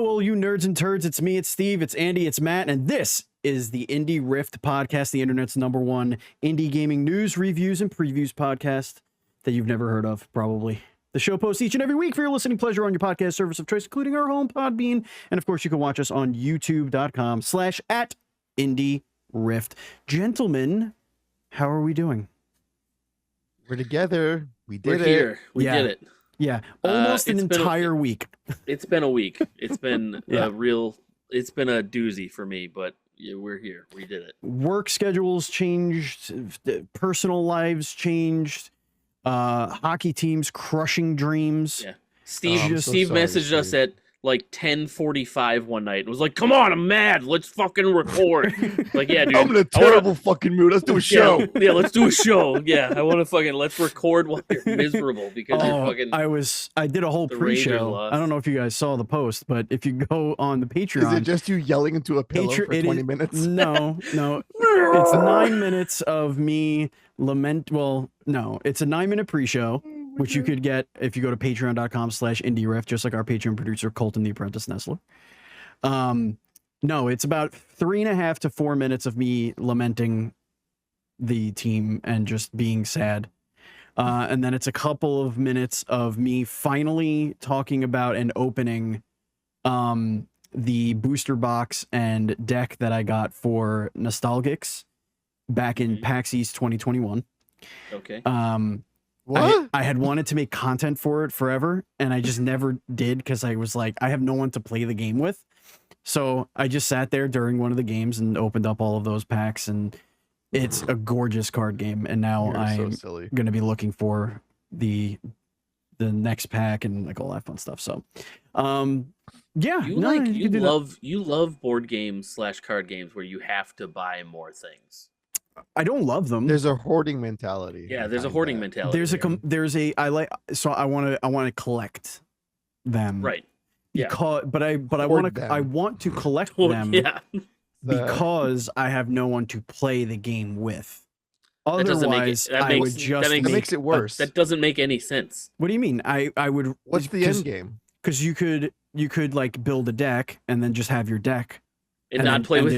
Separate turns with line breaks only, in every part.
Hello, all you nerds and turds. It's me, it's Steve, it's Andy, it's Matt, and this is the indieRift podcast, the internet's #1 indie gaming news, reviews, and previews podcast that you've never heard of, probably. The show posts each and every week for your listening pleasure on your podcast service of choice, including our home Podbean. And of course, you can watch us on youtube.com/@indieRift. Gentlemen, how are we doing?
We're together. We're
Here. We did it.
Yeah, almost an entire week.
It's been a week. It's been it's been a doozy for me, but we're here. We did it.
Work schedules changed, personal lives changed, hockey teams crushing dreams.
Yeah. Steve messaged us at like 10:45 one night and was like, "Come on, I'm mad. Let's fucking record." Like, yeah, dude.
I'm in a terrible fucking mood. Let's do a show.
Yeah, let's do a show. Yeah, I want to fucking let's record while you're miserable because you're fucking.
I did a whole pre-show. I don't know if you guys saw the post, but if you go on the Patreon,
is it just you yelling into a pillow for 20 minutes?
No. It's 9 minutes of me lament. Well, no, it's a 9-minute pre-show, which you could get if you go to patreon.com/indieRift, just like our Patreon producer, Colton the Apprentice Nestler. No, it's about 3.5 to 4 minutes of me lamenting the team and just being sad. And then it's a couple of minutes of me finally talking about and opening the booster box and deck that I got for Nostalgics back in PAX East 2021.
Okay.
What?
I had wanted to make content for it forever, and I just never did because I was like, I have no one to play the game with. So I just sat there during one of the games and opened up all of those packs, and it's a gorgeous card game. And now I'm going to be looking for the next pack and like all that fun stuff. So, yeah,
you love board games / card games where you have to buy more things.
I don't love them.
There's a hoarding mentality.
Yeah, there's a hoarding mentality.
I want to collect them.
Right. Yeah.
But I want to collect them.
Yeah.
Because I have no one to play the game with. Otherwise, that
makes it worse.
That doesn't make any sense.
What do you mean? I would.
What's the end game?
Because you could like build a deck and then just have your deck.
And not play with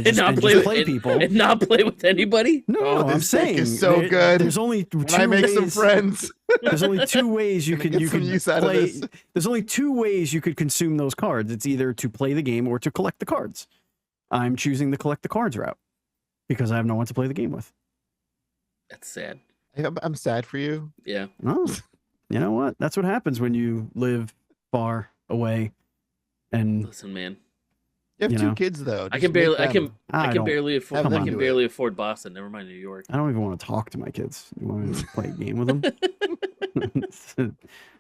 anybody.
No, I'm saying
is so good.
There's only two ways.
I make some friends.
There's only two ways you can play. There's only two ways you could consume those cards. It's either to play the game or to collect the cards. I'm choosing the collect the cards route because I have no one to play the game with.
That's sad.
I'm sad for you.
Yeah.
Oh, you know what? That's what happens when you live far away. And
listen, man.
You have two kids though.
I can barely afford Boston. Never mind New York.
I don't even want to talk to my kids. You want me to play a game with them?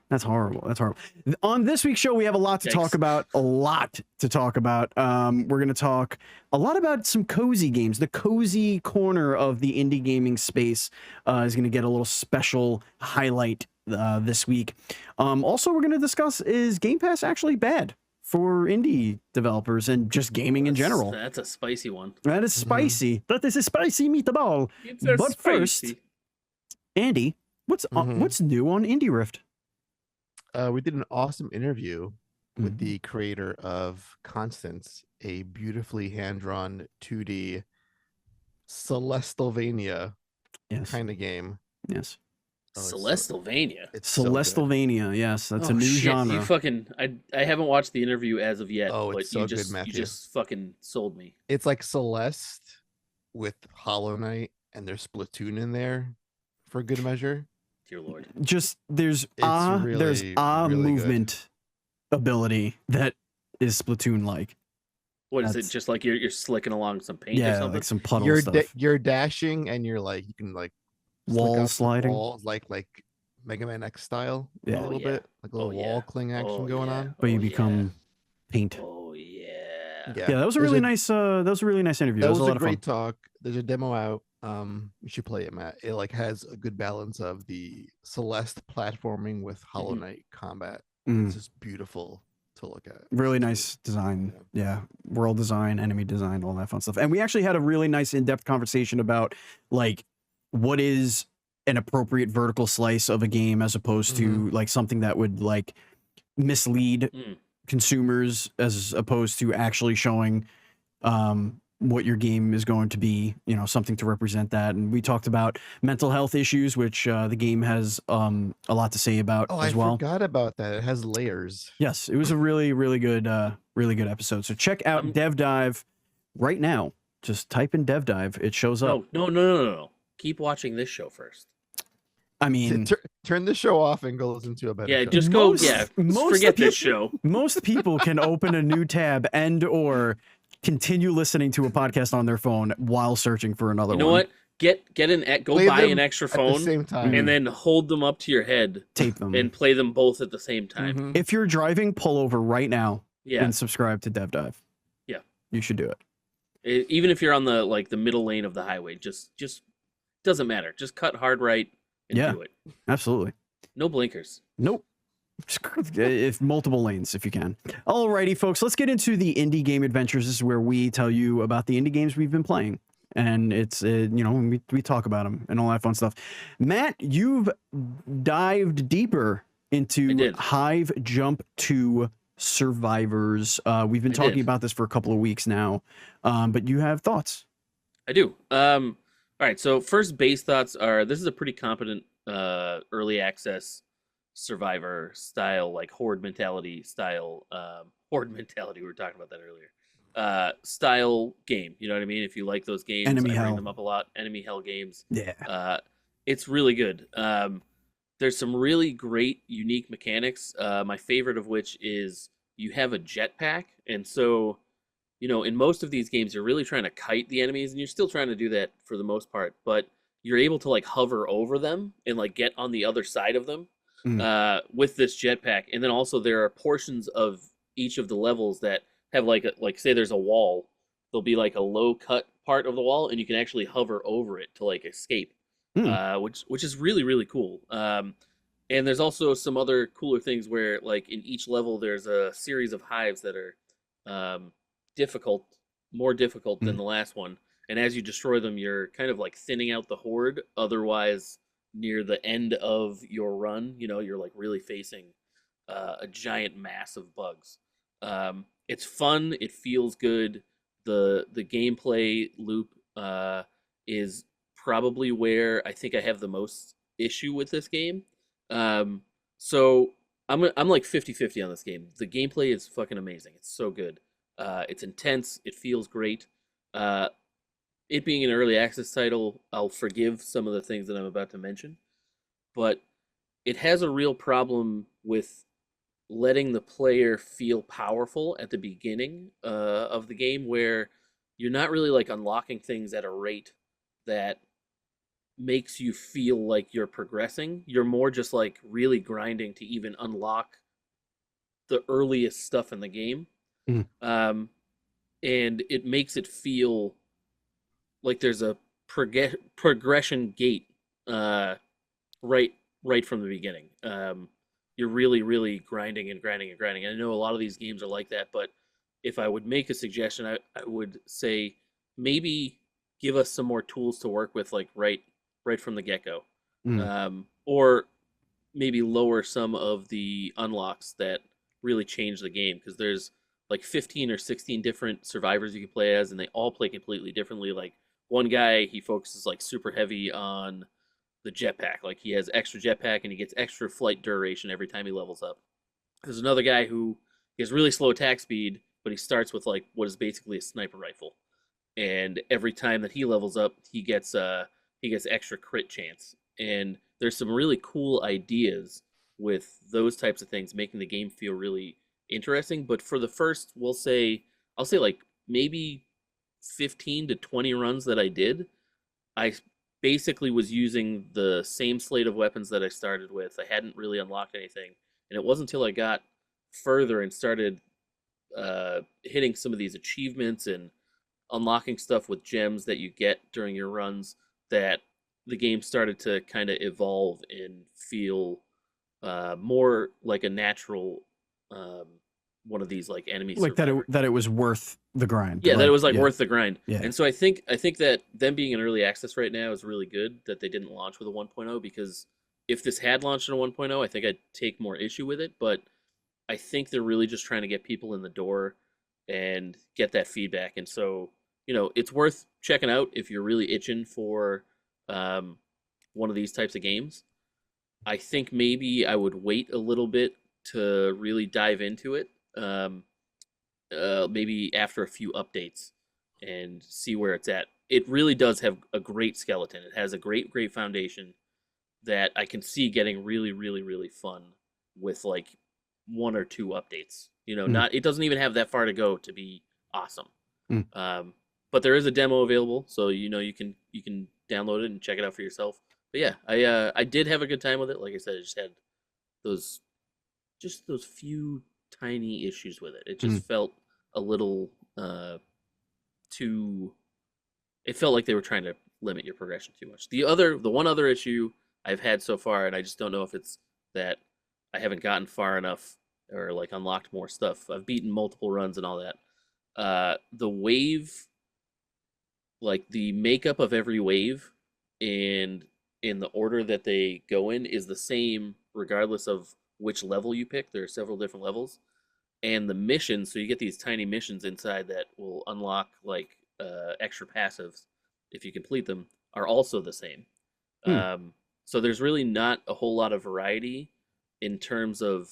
That's horrible. That's horrible. On this week's show, we have a lot to talk about. We're going to talk a lot about some cozy games. The cozy corner of the indie gaming space is going to get a little special highlight this week. Also, we're going to discuss, is Game Pass actually bad for indie developers and just gaming in general?
That's a spicy one.
That is spicy. That is a spicy meatball. But first, Andy, what's new on indieRift?
We did an awesome interview with the creator of Constance, a beautifully hand-drawn 2D Celestalvania kind of game.
Yes.
Celestalvania.
Celestalvania, yes. That's a new genre.
I haven't watched the interview as of yet.
Oh, it's so
good,
Matthew.
You just fucking sold me.
It's like Celeste with Hollow Knight, and there's Splatoon in there for good measure.
Dear Lord.
Just there's movement ability that is Splatoon like.
What is it? Just like you're slicking along some paint or something?
Like some puddle stuff.
You're dashing and you're like, you can like
wall sliding
walls, like Mega Man X style, a little bit, like a little wall cling action going on.
But you become paint.
Oh yeah.
That was a really nice. That was a really nice interview.
That was
a lot
a great
of fun.
talk. There's a demo out. You should play it, Matt. It like has a good balance of the Celeste platforming with Hollow Knight combat. It's just beautiful to look at.
Really nice design. Yeah. World design, enemy design, all that fun stuff. And we actually had a really nice in-depth conversation about like what is an appropriate vertical slice of a game as opposed to like something that would like mislead consumers as opposed to actually showing what your game is going to be, something to represent that. And we talked about mental health issues, which the game has a lot to say about as well.
I forgot about that. It has layers.
Yes, it was a really, really good episode. So check out Dev Dive right now. Just type in Dev Dive. It shows up.
No. Keep watching this show first.
I mean,
turn the show off and go listen to a better show.
Just go. Forget this show.
Most people can open a new tab and or continue listening to a podcast on their phone while searching for another one.
You know what? Buy an extra phone
at the same time.
and then hold them up to your head.
Tape them.
And play them both at the same time.
Mm-hmm.
If you're driving, pull over right now and subscribe to Dev Dive.
Yeah.
You should do it.
Even if you're on the middle lane of the highway, just doesn't matter. Just cut hard right and do it.
Absolutely.
No blinkers.
Nope. If multiple lanes, if you can. Alrighty, folks, let's get into the indie game adventures. This is where we tell you about the indie games we've been playing, and it's we talk about them and all that fun stuff. Matt, you've dived deeper into Hive Jump 2 Survivors. We've been talking about this for a couple of weeks now, but you have thoughts.
I do. All right. So first base thoughts are: this is a pretty competent early access survivor style, like horde mentality style. Horde mentality. We were talking about that earlier. Style game. You know what I mean? If you like those games,
Enemy
I
Hell.
bring them up a lot. Enemy Hell games.
Yeah.
It's really good. There's some really great, unique mechanics. My favorite of which is you have a jetpack, and so in most of these games, you're really trying to kite the enemies, and you're still trying to do that for the most part, but you're able to hover over them and get on the other side of them with this jetpack. And then also there are portions of each of the levels that have say there's a wall, there'll be a low cut part of the wall, and you can actually hover over it to escape, which is really, really cool. And there's also some other cooler things where in each level there's a series of hives that are more difficult than the last one, and as you destroy them, you're kind of thinning out the horde. Otherwise, near the end of your run, you're really facing a giant mass of bugs. It's fun. It feels good. The gameplay loop is probably where I think I have the most issue with this game. So I'm 50-50 on this game. The gameplay is fucking amazing. It's so good. It's intense. It feels great. It being an early access title, I'll forgive some of the things that I'm about to mention, but it has a real problem with letting the player feel powerful at the beginning of the game, where you're not really unlocking things at a rate that makes you feel like you're progressing. You're more just really grinding to even unlock the earliest stuff in the game. And it makes it feel like there's a progression gate right from the beginning. You're really, really grinding and grinding and grinding. And I know a lot of these games are like that, but if I would make a suggestion, I would say maybe give us some more tools to work with, right from the get-go. Or maybe lower some of the unlocks that really change the game, because there's 15 or 16 different survivors you can play as, and they all play completely differently. One guy, he focuses super heavy on the jetpack. He has extra jetpack and he gets extra flight duration every time he levels up. There's another guy who he has really slow attack speed, but he starts with what is basically a sniper rifle. And every time that he levels up, he gets extra crit chance. And there's some really cool ideas with those types of things, making the game feel really interesting. But for the first, I'll say maybe 15 to 20 runs that I did, I basically was using the same slate of weapons that I started with. I hadn't really unlocked anything, and it wasn't until I got further and started hitting some of these achievements and unlocking stuff with gems that you get during your runs that the game started to kind of evolve and feel more like a natural one of these enemies,
that it was worth the grind.
Yeah, that it was worth the grind.
Yeah.
And so I think that them being in early access right now is really good that they didn't launch with a 1.0, because if this had launched in a 1.0, I think I'd take more issue with it. But I think they're really just trying to get people in the door and get that feedback. And so, it's worth checking out if you're really itching for one of these types of games. I think maybe I would wait a little bit to really dive into it. Maybe after a few updates and see where it's at. It really does have a great skeleton. It has a great, great foundation that I can see getting really, really, really fun with like one or two updates. Not it doesn't even have that far to go to be awesome. But there is a demo available, so you can download it and check it out for yourself. But yeah, I did have a good time with it. Like I said, I just had those few tiny issues with it. It just felt a little too. It felt like they were trying to limit your progression too much. The one other issue I've had so far, and I just don't know if it's that I haven't gotten far enough or like unlocked more stuff. I've beaten multiple runs and all that. The wave, like the makeup of every wave and in the order that they go in is the same regardless of which level you pick. There are several different levels. And the missions, so you get these tiny missions inside that will unlock like extra passives if you complete them, are also the same. So there's really not a whole lot of variety in terms of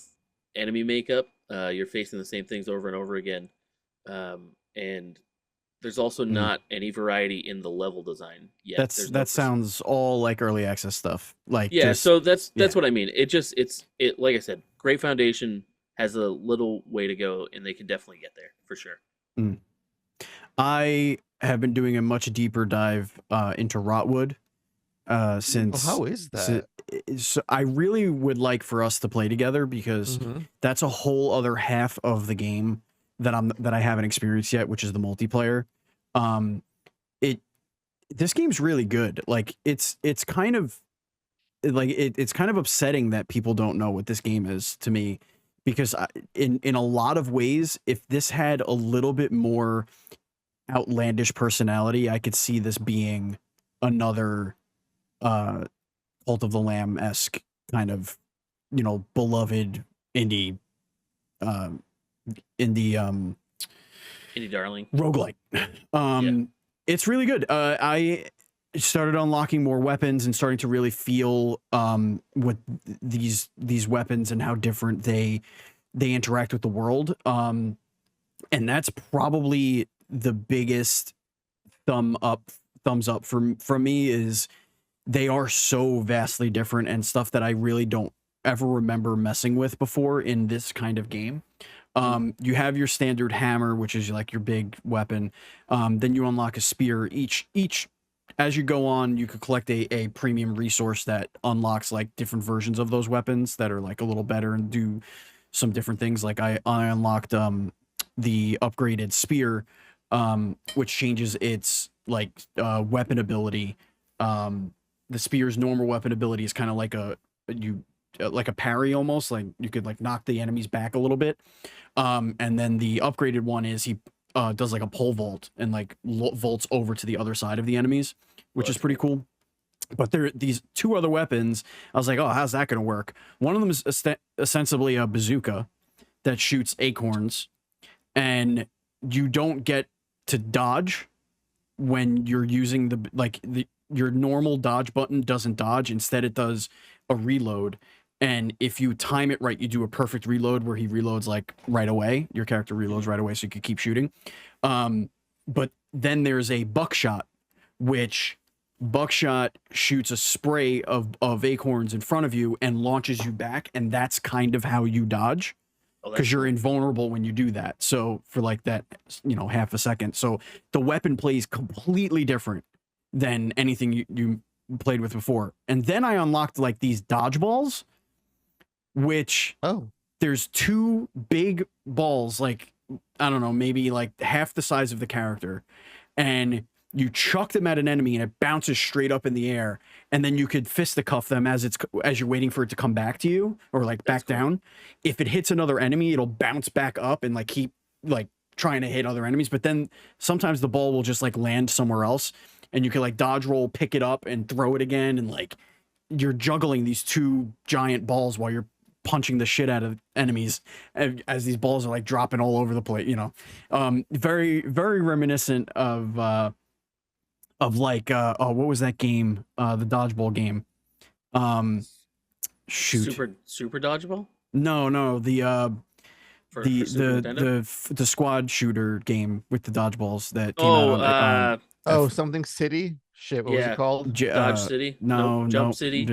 enemy makeup. You're facing the same things over and over again. And there's also not any variety in the level design yet.
That sounds all like early access stuff. Like
so that's what I mean. It's like I said, great foundation, has a little way to go, and they can definitely get there for sure.
I have been doing a much deeper dive into Rotwood since.
How is that?
So I really would like for us to play together because that's a whole other half of the game that I haven't experienced yet, which is the multiplayer. This game's really good. Like it's kind of like it's kind of upsetting that people don't know what this game is to me, because in a lot of ways, if this had a little bit more outlandish personality, I could see this being another Cult of the Lamb-esque kind of, beloved indie
darling
roguelike. It's really good. I started unlocking more weapons and starting to really feel with these weapons and how different they interact with the world. And that's probably the biggest thumbs up from me, is they are so vastly different and stuff that I really don't ever remember messing with before in this kind of game. You have your standard hammer, which is like your big weapon. Then you unlock a spear. Each as you go on, you could collect a premium resource that unlocks like different versions of those weapons that are like a little better and do some different things. Like I unlocked the upgraded spear, which changes its like weapon ability. The spear's normal weapon ability is kind of like like a parry almost, like you could like knock the enemies back a little bit. And then the upgraded one is he does like a pole vault and like vaults over to the other side of the enemies, which is pretty cool. But there are these two other weapons. I was like, oh, how's that going to work? One of them is ostensibly a bazooka that shoots acorns, and you don't get to dodge when you're using your normal dodge button doesn't dodge. Instead, it does a reload. And if you time it right, you do a perfect reload where he reloads like right away. Your character reloads right away, so you can keep shooting. But then there's a buckshot, which buckshot shoots a spray of acorns in front of you and launches you back. And that's kind of how you dodge, because you're invulnerable when you do that. So for like that, half a second. So the weapon plays completely different than anything you played with before. And then I unlocked like these dodgeballs, which there's two big balls, like, I don't know, maybe like half the size of the character, and you chuck them at an enemy and it bounces straight up in the air, and then you could fisticuff them as you're waiting for it to come back to you, or like back down. If it hits another enemy, it'll bounce back up and like keep like trying to hit other enemies. But then sometimes the ball will just like land somewhere else, and you can like dodge roll, pick it up and throw it again, and like you're juggling these two giant balls while you're punching the shit out of enemies as these balls are like dropping all over the place, you know. Very, very reminiscent of like oh, what was that game? The dodgeball game. Shoot.
Super dodgeball?
No, the
For
the
Super Nintendo?
the squad shooter game with the dodgeballs that came out on
Oh, something City? Shit, what was it called?
Dodge City?
no,
Nope. Jump City?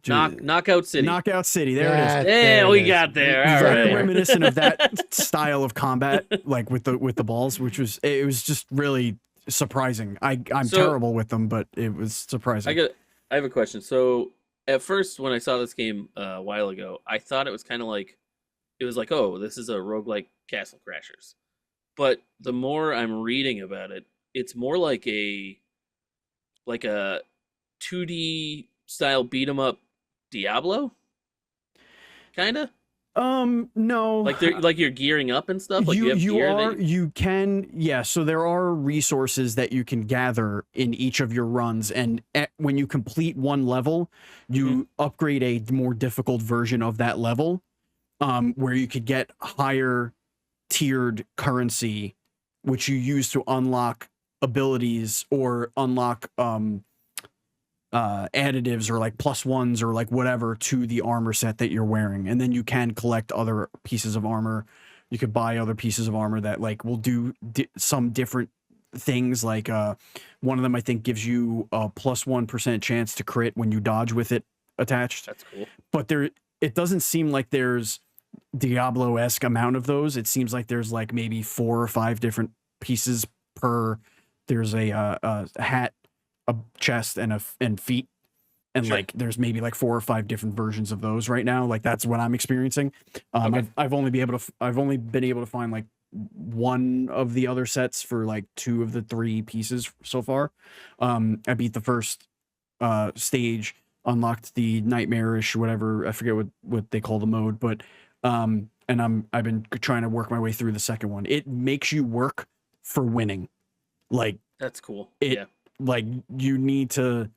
Knockout
Knockout City.
Knockout City. There it is.
Yeah,
Yeah,
it
we
is.
got there.
We
All
got
Very
right.
there.
reminiscent of that style of combat, like with the balls, which was it was just really surprising. I'm
So-
terrible with them, but it was surprising.
I have a question. So at first, when I saw this game a while ago, I thought it was kind of like, it was like, oh, this is a roguelike Castle Crashers. But the more I'm reading about it, it's more like a 2D style beat 'em up Diablo, kind of
No,
like you're gearing up and stuff. Like you have gear that
you can, yeah. So there are resources that you can gather in each of your runs, and when you complete one level, you upgrade a more difficult version of that level, where you could get higher tiered currency, which you use to unlock abilities or unlock additives or like plus ones or like whatever to the armor set that you're wearing. And then you can collect other pieces of armor. You could buy other pieces of armor that like will do some different things. Like one of them I think gives you a plus 1% chance to crit when you dodge with it attached.
That's cool.
But it doesn't seem like there's Diablo-esque amount of those. It seems like there's like maybe 4 or 5 different pieces per. There's a hat, a chest, and feet, and
Sure.
like there's maybe like 4 or 5 different versions of those right now. Like that's what I'm experiencing.
Okay.
I've only been able to find like one of the other sets for like 2 of the 3 pieces so far. I beat the first stage, unlocked the nightmarish whatever, I forget what they call the mode, but and I've been trying to work my way through the second one. It makes you work for winning. Like
That's cool.
it, like you need to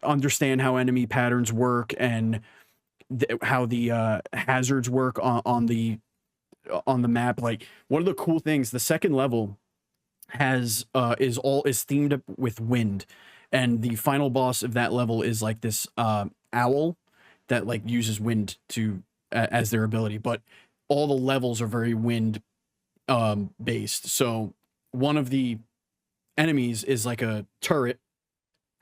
understand how enemy patterns work and how the hazards work on the map. Like one of the cool things, the second level has is themed up with wind, and the final boss of that level is like this owl that like uses wind to as their ability, but all the levels are very wind based. So one of the enemies is like a turret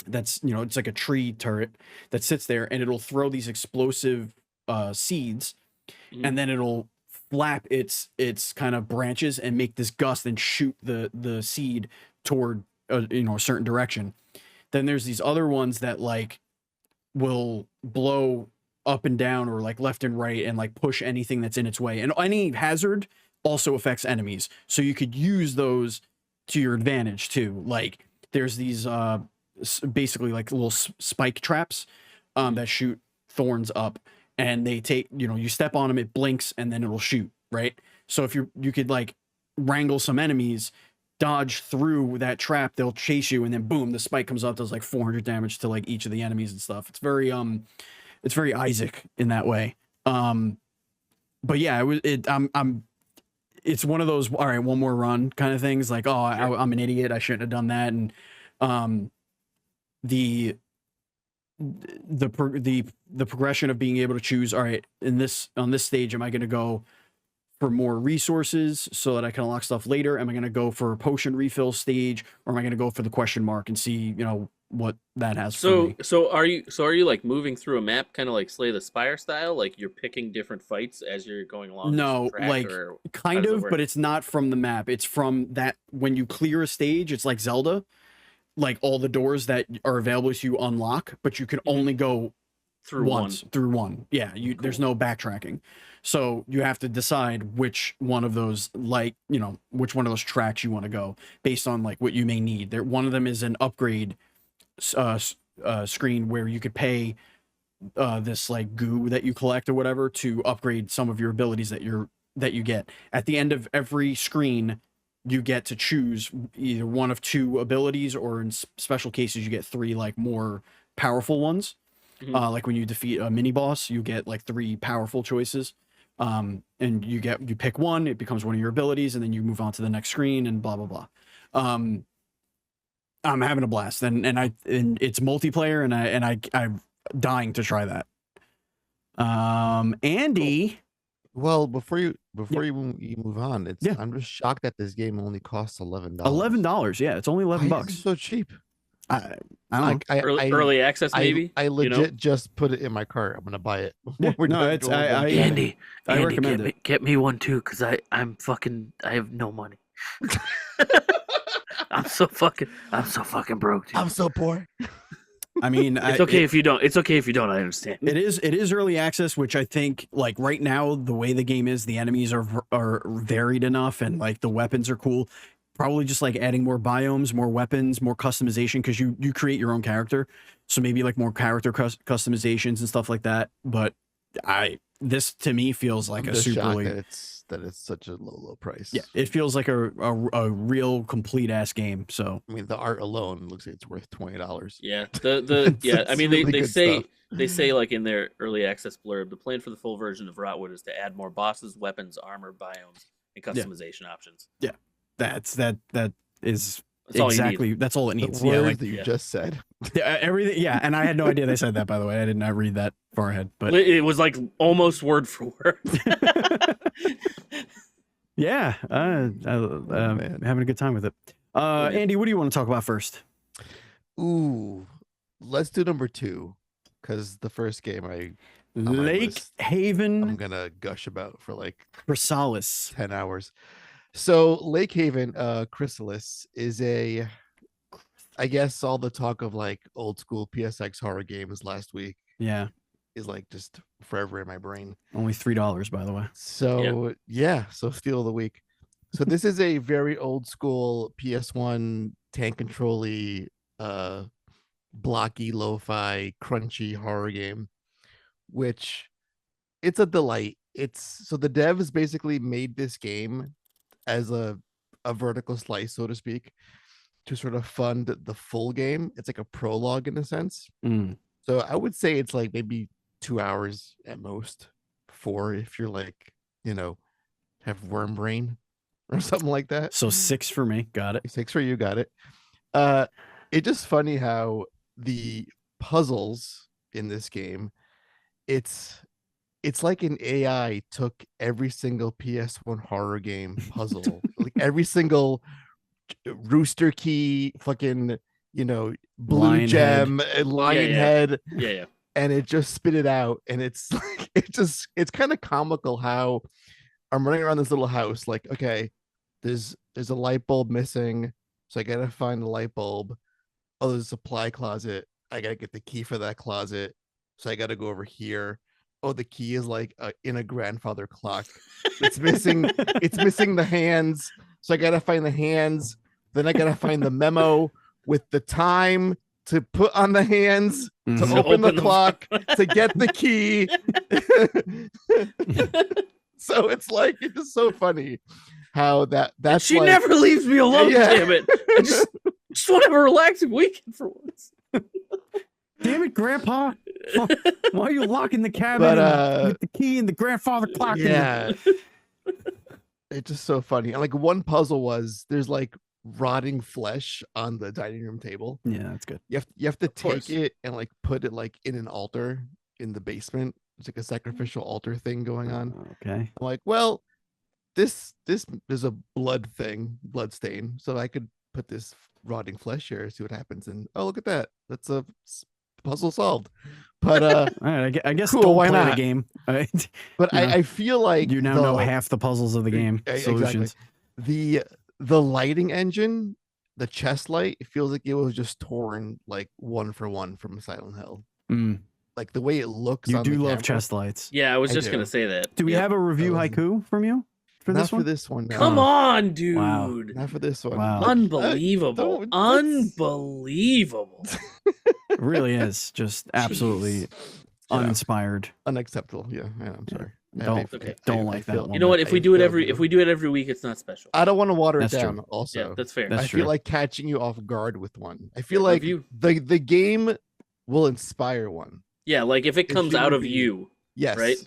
that's, you know, it's like a tree turret that sits there, and it'll throw these explosive seeds, and then it'll flap its kind of branches and make this gust and shoot the seed toward a certain direction. Then there's these other ones that like will blow up and down or like left and right and like push anything that's in its way, and any hazard also affects enemies, so you could use those to your advantage too. Like there's these basically like little spike traps that shoot thorns up, and they take, you step on them, it blinks, and then it'll shoot, right? So if you could like wrangle some enemies, dodge through that trap, they'll chase you, and then boom, the spike comes up, does like 400 damage to like each of the enemies and stuff. It's very Isaac in that way. But yeah, it's one of those, all right, one more run kind of things. Like, oh, I'm an idiot, I shouldn't have done that. And the progression of being able to choose, all right, on this stage, am I going to go for more resources so that I can unlock stuff later? Am I going to go for a potion refill stage, or am I going to go for the question mark and see, what that has for me?
So are you like moving through a map, kind of like Slay the Spire style? Like you're picking different fights as you're going along?
No,
track,
like
or
kind of, but it's not from the map. It's from that when you clear a stage, it's like Zelda. Like all the doors that are available to you unlock, but you can only go
through
one. Yeah, cool. There's no backtracking. So you have to decide which one of those, like, which one of those tracks you want to go based on like what you may need. One of them is an upgrade screen where you could pay this like goo that you collect or whatever to upgrade some of your abilities that you get. At the end of every screen, you get to choose either one of 2 abilities, or in special cases you get 3 like more powerful ones. Like when you defeat a mini boss, you get like 3 powerful choices. And you pick one, it becomes one of your abilities, and then you move on to the next screen and blah blah blah. I'm having a blast, and it's multiplayer, and I'm dying to try that. Andy.
Cool. Well, before you move on, I'm just shocked that this game only costs $11.
$11, yeah, it's only $11.
Why is it so cheap?
I don't know.
Early access, maybe.
I legit just put it in my cart. I'm gonna buy it.
Andy,
I recommend it.
Get me one too, because I have no money. I'm so fucking broke, dude.
I'm so poor.
I mean,
it's okay if you don't. It's okay if you don't. I understand.
It is early access, which I think, like right now, the way the game is, the enemies are varied enough, and like the weapons are cool. Probably just like adding more biomes, more weapons, more customization, because you create your own character. So maybe like more character customizations and stuff like that. But this to me feels like
I'm
a
just
super
shocked that it's such a low price.
Yeah, it feels like a real complete ass game. So
I mean, the art alone looks like it's worth $20.
Yeah, yeah. I mean,
really
they say like in their early access blurb, the plan for the full version of Rotwood is to add more bosses, weapons, armor, biomes, and customization options.
Yeah, that is
That's
exactly that's all it needs.
The
Yeah,
words
like
that you just said.
everything. Yeah, and I had no idea they said that, by the way. I did not read that far ahead, but
it was like almost word for word.
Yeah, having a good time with it. Andy, what do you want to talk about first?
Ooh, let's do number 2, because the first game
Lake Haven.
I'm gonna gush about for like
Chrysalis
10 hours. So Lake Haven, Chrysalis is I guess all the talk of like old school PSX horror games last week.
Yeah.
Is like just forever in my brain.
Only $3, by the way.
So so steal of the week. So this is a very old school PS1 tank control-y, blocky, lo-fi, crunchy horror game, which it's a delight. So the devs basically made this game as a vertical slice, so to speak, to sort of fund the full game. It's like a prologue in a sense. So I would say it's like maybe 2 hours at most, 4 if you're like, have worm brain or something like that.
So 6 for me. Got it.
6 for you. Got it. It's just funny how the puzzles in this game, it's like an AI took every single PS1 horror game puzzle, like every single rooster key, fucking, blue
Lion
gem, lion head.
Yeah.
And it just spit it out, and it's like it's kind of comical how I'm running around this little house, like, okay, there's a light bulb missing, so I gotta find the light bulb. Oh, there's a supply closet. I gotta get the key for that closet, so I gotta go over here. Oh, the key is like in a grandfather clock. It's missing the hands, so I gotta find the hands. Then I gotta find the memo with the time to put on the hands, to open the clock, to get the key. So it's just so funny how that's
she never leaves me alone. Damn it! I just want to have a relaxing weekend for once.
Damn it, Grandpa! Why are you locking the cabinet with the key and the grandfather clock?
Yeah, it's just so funny. And like one puzzle was there's like rotting flesh on the dining room table.
Yeah, that's good.
You have to take it and like put it like in an altar in the basement. It's like a sacrificial altar thing going on.
Okay.
I'm like, well, this is a blood stain, so I could put this rotting flesh here, see what happens, and oh, look at that, that's a puzzle solved. But
all right, I guess
cool,
don't
why
play
not?
the game. Right?
But I feel like
you now know half the puzzles of the game. Solutions.
Exactly. The lighting engine, the chest light, it feels like it was just torn like 1 for 1 from Silent Hill. Like the way it looks.
You do love chest lights.
Yeah, I was just gonna say that.
Do we have a review haiku from you for this one?
For this one. No.
Come on, dude.
Wow.
Not for this one.
Wow.
Unbelievable. Unbelievable.
It really is just absolutely uninspired.
Unacceptable. Yeah, I'm sorry.
Don't like that one.
You know what? If we do it every week, it's not special.
I don't want to water it down.
True.
Also,
yeah, that's fair.
That's
I
true.
feel like catching you off guard with one. I feel like the game will inspire one.
Yeah, like if it comes out
shouldn't
of
be-
you,
Yes.
right?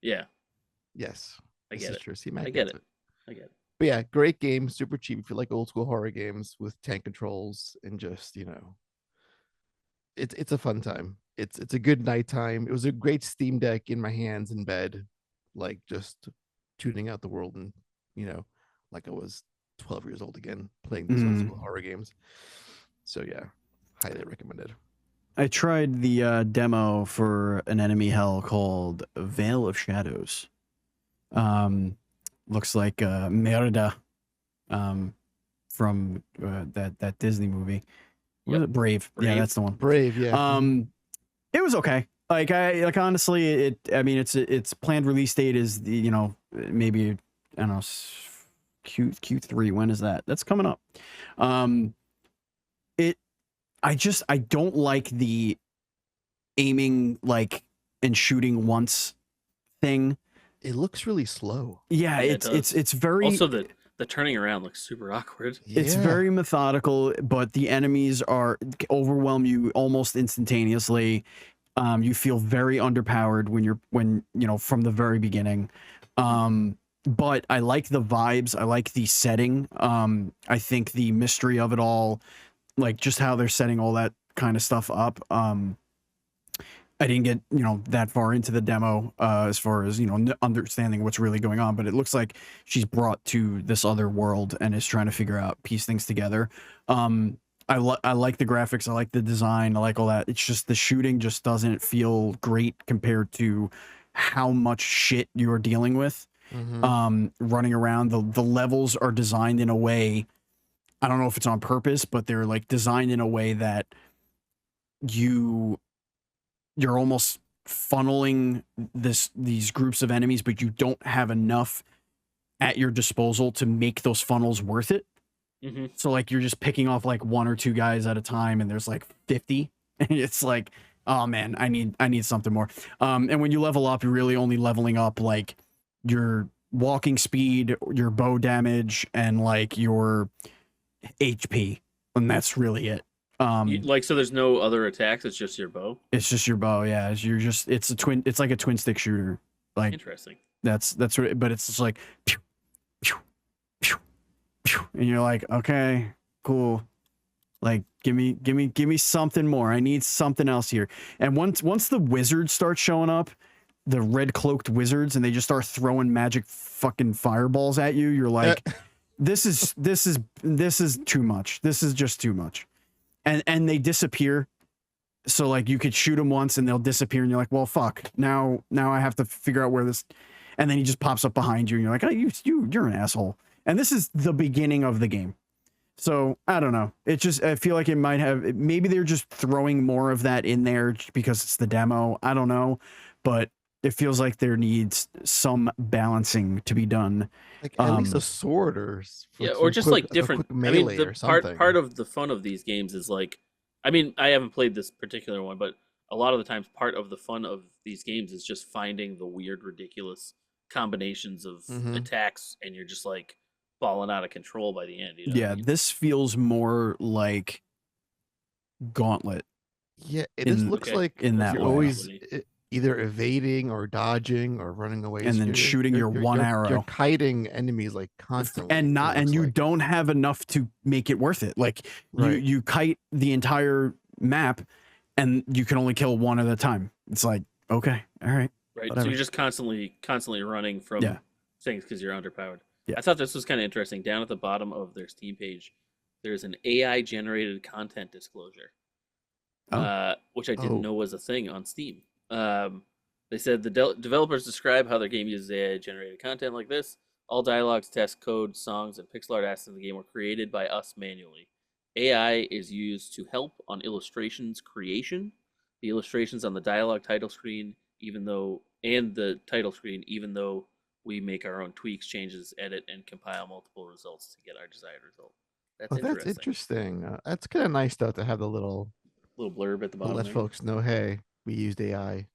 Yeah,
Yes.
I
This
get
is
it.
true. See, Matt
I get
gets
it. I get it.
But yeah, great game, super cheap if you like old school horror games with tank controls and just, it's a fun time. It's a good nighttime. It was a great Steam Deck in my hands in bed, like just tuning out the world and like I was 12 years old again playing these old school horror games. So yeah, highly recommended.
I tried the demo for an enemy hell called Veil of Shadows. Looks like Merida from that Disney movie. What was it? Brave. Yeah,
Brave.
that's the one.
Brave, yeah.
It was okay. Like honestly, I mean its planned release date is maybe I don't know Q3. When is that? That's coming up. I don't like the aiming like and shooting once thing.
It looks really slow.
Yeah,
Yeah, it does.
it's very
Also, the turning around looks super awkward.
It's
Yeah.
very methodical, but the enemies overwhelm you almost instantaneously. You feel very underpowered when from the very beginning. But I like the vibes. I like the setting. I think the mystery of it all, like just how they're setting all that kind of stuff up. I didn't get that far into the demo as far as understanding what's really going on, but it looks like she's brought to this other world and is trying to figure out, piece things together. I like the graphics, I like the design, I like all that. It's just the shooting just doesn't feel great compared to how much shit you're dealing with. Running around. The levels are designed in a way, I don't know if it's on purpose, but they're like designed in a way that you're almost funneling these groups of enemies, but you don't have enough at your disposal to make those funnels worth it. So like you're just picking off like one or two guys at a time, and there's like 50, and it's like, oh man, I need something more. And when you level up, you're really only leveling up like your walking speed, your bow damage, and like your HP, and that's really it.
So there's no other attacks. It's just your bow.
It's just your bow. Yeah, it's like a twin stick shooter. Like
Interesting.
that's what. But it's just like, pew, pew, pew, pew, and you're like, okay, cool. Like, give me something more. I need something else here. And once the wizards start showing up, the red cloaked wizards, and they just start throwing magic fucking fireballs at you, you're like, this is too much. This is just too much. And they disappear. So like you could shoot them once and they'll disappear, and you're like, well, fuck. Now I have to figure out where this, and then he just pops up behind you, and you're like, oh, you're an asshole. And this is the beginning of the game. So I don't know. I feel like it might have, maybe they're just throwing more of that in there because it's the demo. I don't know, but it feels like there needs some balancing to be done.
Like at least a sword
or just like different
melee or something.
Part of the fun of these games is like, I mean, I haven't played this particular one, but a lot of the times part of the fun of these games is just finding the weird, ridiculous combinations of attacks, and you're just like falling out of control by the end.
Yeah, this feels more like Gauntlet.
Yeah, this looks like
in that
you're
way.
always either evading or dodging or running away,
and then shooting your one arrow.
You're kiting enemies like constantly,
and you don't have enough to make it worth it. Like you kite the entire map, and you can only kill one at a time. It's like, okay, all right,
right.
whatever.
So you're just constantly running from things because you're underpowered.
Yeah.
I thought this was kind of interesting. Down at the bottom of their Steam page, there's an AI generated content disclosure, which I didn't know was a thing on Steam. They said the developers describe how their game uses AI generated content like this. All dialogues, tests, code, songs, and pixel art assets in the game were created by us manually. AI is used to help on illustrations creation. The illustrations on the dialogue title screen, even though we make our own tweaks, changes, edit, and compile multiple results to get our desired result.
That's interesting. That's kind of nice though to have the little
blurb at the bottom.
Let folks know, hey, we used AI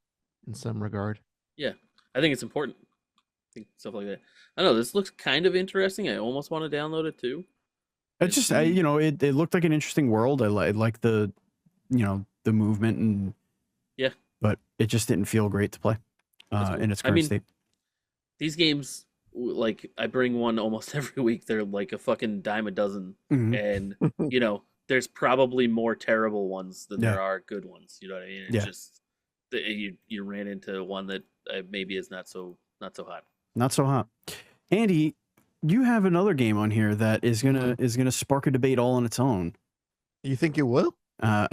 in some regard.
Yeah, I think it's important. I think stuff like that. I don't know. This looks kind of interesting. I almost want to download it too.
It's just it looked like an interesting world. I like the the movement, and but it just didn't feel great to play
That's cool.
in its
I
current
mean,
state.
these games, like I bring one almost every week. They're like a fucking dime a dozen,
Mhm.
and you know, there's probably more terrible ones than
Yeah.
there are good ones. You know what I mean? It's
Yeah.
just you ran into one that maybe is not so hot.
Not so hot. Andy, you have another game on here that is gonna spark a debate all on its own.
You think it will?
How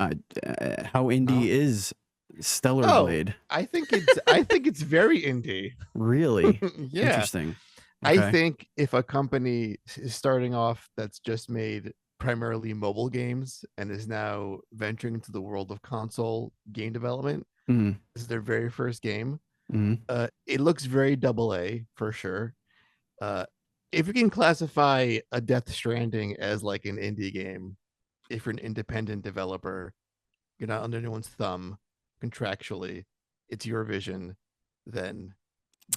indie is Stellar
Oh,
Blade?
I think it's very indie.
Really?
Yeah.
Interesting.
I
Okay.
think if a company is starting off that's just made primarily mobile games and is now venturing into the world of console game development,
Mhm.
this is their very first game.
Mhm.
It looks very AA for sure. If you can classify a Death Stranding as like an indie game, if you're an independent developer, you're not under anyone's thumb contractually, it's your vision, then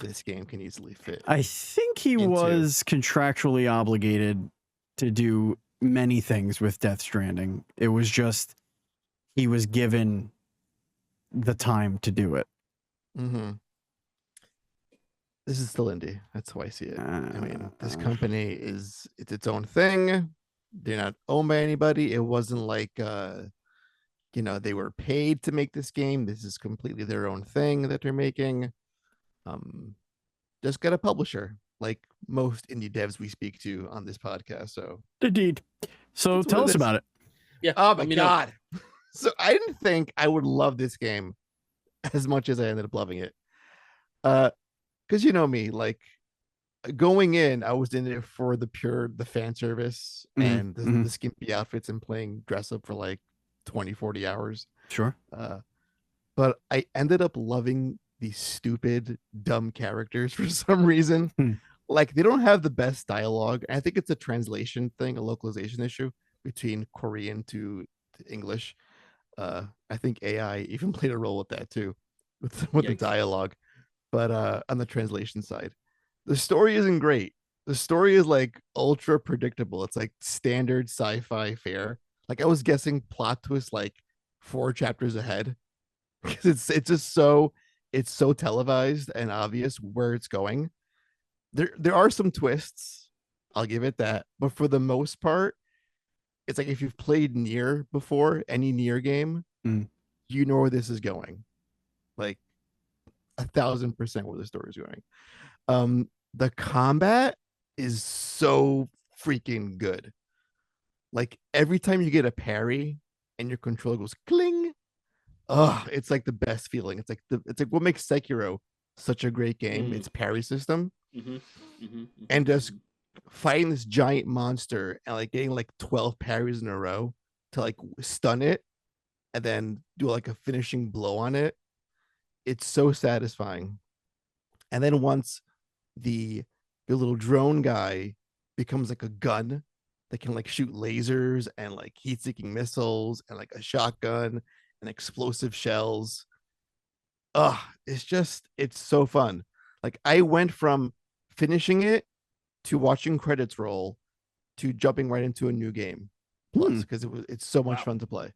this game can easily fit.
I think he
into-
was contractually obligated to do many things with Death Stranding. It was just he was given the time to do it.
Mm-hmm. This is still indie. That's how I see it. I mean, this company it's its own thing. They're not owned by anybody. It wasn't like they were paid to make this game. This is completely their own thing that they're making. Just got a publisher, like most indie devs we speak to on this podcast. So
Indeed. So
That's what
tell
it
us
is.
about it.
Yeah.
oh my
let me know.
god. So I didn't think I would love this game as much as I ended up loving it. Because you know me, like going in, I was in it for the fan service and the skimpy outfits and playing dress up for like 20-40 hours.
Sure.
But I ended up loving these stupid, dumb characters for some reason. Like they don't have the best dialogue. I think it's a translation thing, a localization issue between Korean to English. I think AI even played a role with that too, with the
Yikes.
dialogue. But on the translation side, the story isn't great. The story is like ultra predictable. It's like standard sci-fi fare. Like I was guessing plot twist like 4 chapters ahead because it's so televised and obvious where it's going. There are some twists, I'll give it that, but for the most part, it's like if you've played Nier before, any Nier game, you know where this is going, like 1,000% where the story is going. The combat is so freaking good. Like every time you get a parry and your controller goes cling, it's like the best feeling. It's like what makes Sekiro such a great game. It's parry system. And just fighting this giant monster and like getting like 12 parries in a row to like stun it and then do like a finishing blow on it. It's so satisfying. And then once the little drone guy becomes like a gun that can like shoot lasers and like heat-seeking missiles and like a shotgun and explosive shells. It's so fun. Like I went from finishing it to watching credits roll to jumping right into a new game plus because it's so much fun to play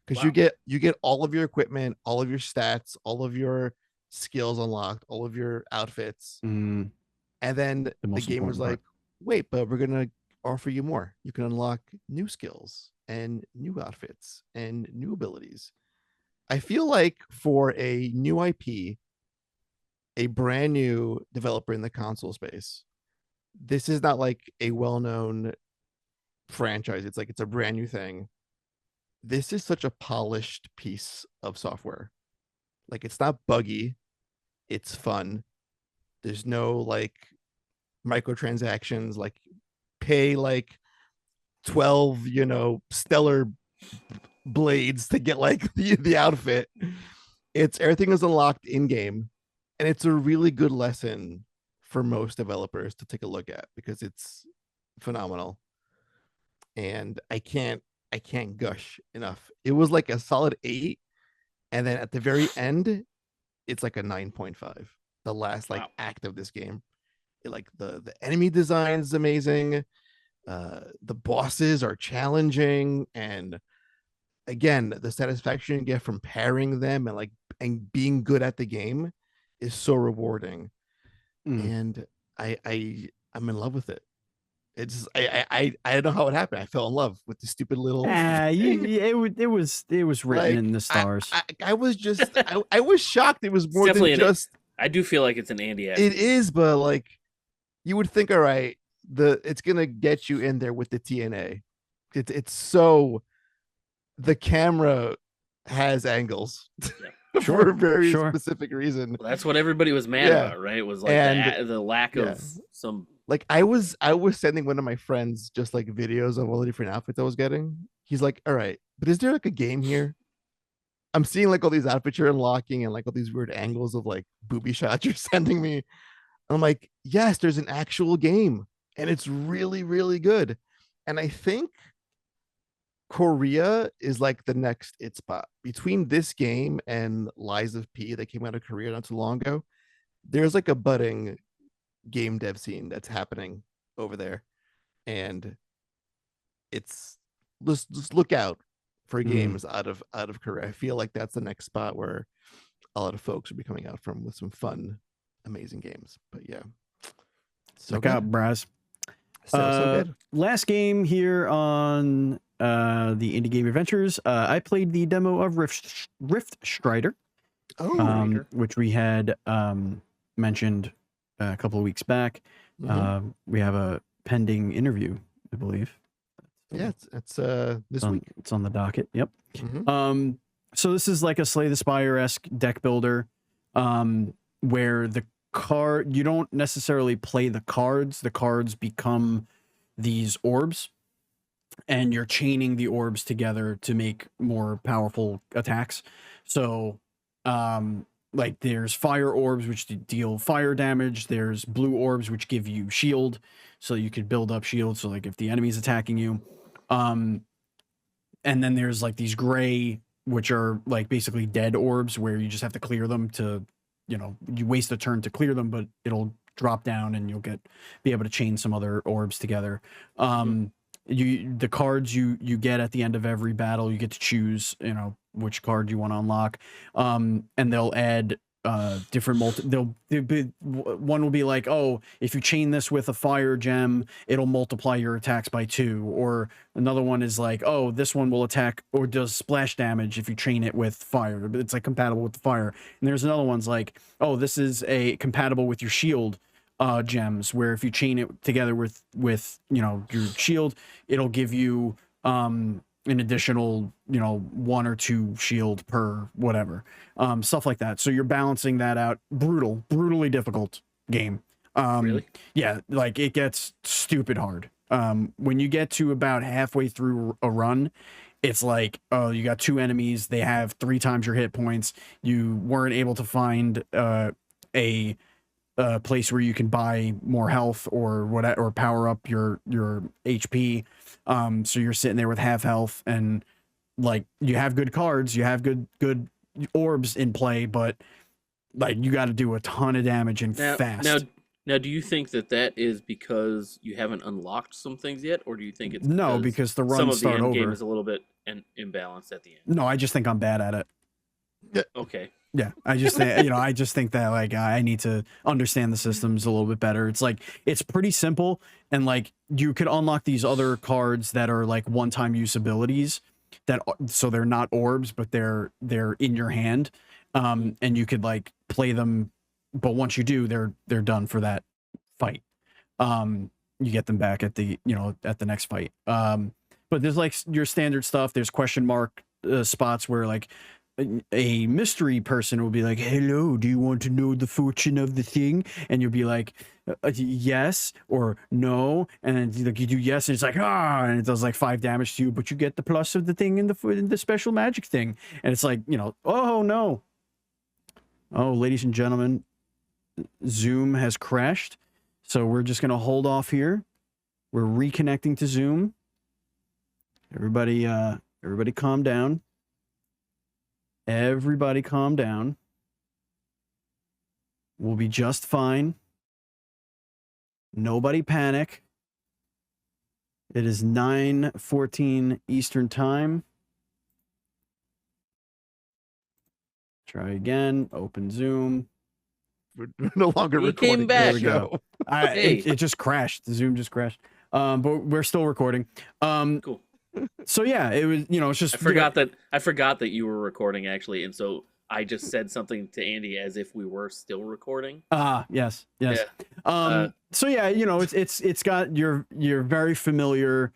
because you get all of your equipment, all of your stats, all of your skills unlocked, all of your outfits, and then the game was like, wait, but we're gonna offer you more. You can unlock new skills and new outfits and new abilities. I feel like for a new IP, a brand new developer in the console space, this is not like a well-known franchise. It's like it's a brand new thing. This is such a polished piece of software. Like it's not buggy, it's fun. There's no like microtransactions, like pay like 12, stellar blades to get like the outfit. It's everything is unlocked in game, and it's a really good lesson for most developers to take a look at because it's phenomenal. And I can't gush enough. It was like a solid 8, and then at the very end, it's like a 9.5. The last like act of this game, like the enemy design is amazing. The bosses are challenging, and again, the satisfaction you get from pairing them and like and being good at the game is so rewarding. And I'm in love with it. It's I don't know how it happened. I fell in love with the stupid little
it was written
like,
in the stars.
I was just I was shocked. It was more than just.
I do feel like it's an Andy.
It is, but like you would think, all right, it's gonna get you in there with the TNA. It's so the camera has angles.
Yeah.
For a very specific reason.
Well, that's what everybody was mad about, right? It was like the lack of some.
Like I was sending one of my friends just like videos of all the different outfits I was getting. He's like, all right, but is there like a game here? I'm seeing like all these outfits you're unlocking and like all these weird angles of like booby shots you're sending me. I'm like, yes, there's an actual game and it's really, really good. And I think Korea is like the next it spot between this game and Lies of P that came out of Korea not too long ago. There's like a budding game dev scene that's happening over there, and it's just look out for games out of Korea. I feel like that's the next spot where a lot of folks will be coming out from with some fun, amazing games. But yeah,
so look out, Braz.
So good.
Last game here on the Indie Game Adventures. I played the demo of Rift Strider, which we had mentioned a couple of weeks back. We have a pending interview, I believe.
Yeah, it's this week.
It's on the docket. Yep. So this is like a Slay the Spire-esque deck builder, where the card, you don't necessarily play the cards. The cards become these orbs, and you're chaining the orbs together to make more powerful attacks. So, like there's fire orbs, which deal fire damage. There's blue orbs, which give you shield. So you could build up shield. So like if the enemy's attacking you, and then there's like these gray, which are like basically dead orbs where you just have to clear them to, you know, you waste a turn to clear them, but it'll drop down and you'll be able to chain some other orbs together. The cards you get at the end of every battle, you get to choose, you know, which card you want to unlock. And they'll add different one will be like, oh, if you chain this with a fire gem, it'll multiply your attacks by 2. Or another one is like, oh, this one will attack or does splash damage if you chain it with fire. It's like compatible with the fire. And there's another one's like, oh, this is compatible with your shield gems, where if you chain it together with you know, your shield, it'll give you an additional, you know, 1 or 2 shield per whatever, stuff like that. So you're balancing that out. Brutally difficult game.
Really?
Yeah, like it gets stupid hard. When you get to about halfway through a run, it's like, oh, you got 2 enemies, they have 3 times your hit points. You weren't able to find a place where you can buy more health or whatever, or power up your HP. So you're sitting there with half health, and like you have good cards, you have good orbs in play, but like you got to do a ton of damage and fast.
Now, do you think that is because you haven't unlocked some things yet, or do you think it's
because the runs
some of the
start
end
over?
Game is a little bit imbalanced at the end?
No, I just think I'm bad at it.
Okay.
Yeah, I just think, you know, I just think that like I need to understand the systems a little bit better. It's like it's pretty simple, and like you could unlock these other cards that are like one-time use abilities that, so they're not orbs, but they're in your hand, and you could like play them, but once you do, they're done for that fight. You get them back at the, you know, at the next fight. But there's like your standard stuff. There's question mark spots where like a mystery person will be like, hello, do you want to know the fortune of the thing? And you'll be like, yes or no, and then like you do yes, and it's like, and it does like 5 damage to you, but you get the plus of the thing in the special magic thing, and it's like, you know, oh no, oh, ladies and gentlemen, Zoom has crashed, so we're just gonna hold off here. We're reconnecting to Zoom. Everybody calm down. Everybody calm down. We'll be just fine. Nobody panic. It is 9:14 Eastern Time. Try again. Open Zoom.
We're no longer
He
recording.
came back.
There we go.
Hey.
It just crashed. The Zoom just crashed. But we're still recording.
Cool.
So yeah, it was, it's just
I forgot that you were recording actually, and so I just said something to Andy as if we were still recording.
Yes.
Yeah.
So yeah, it's got your very familiar,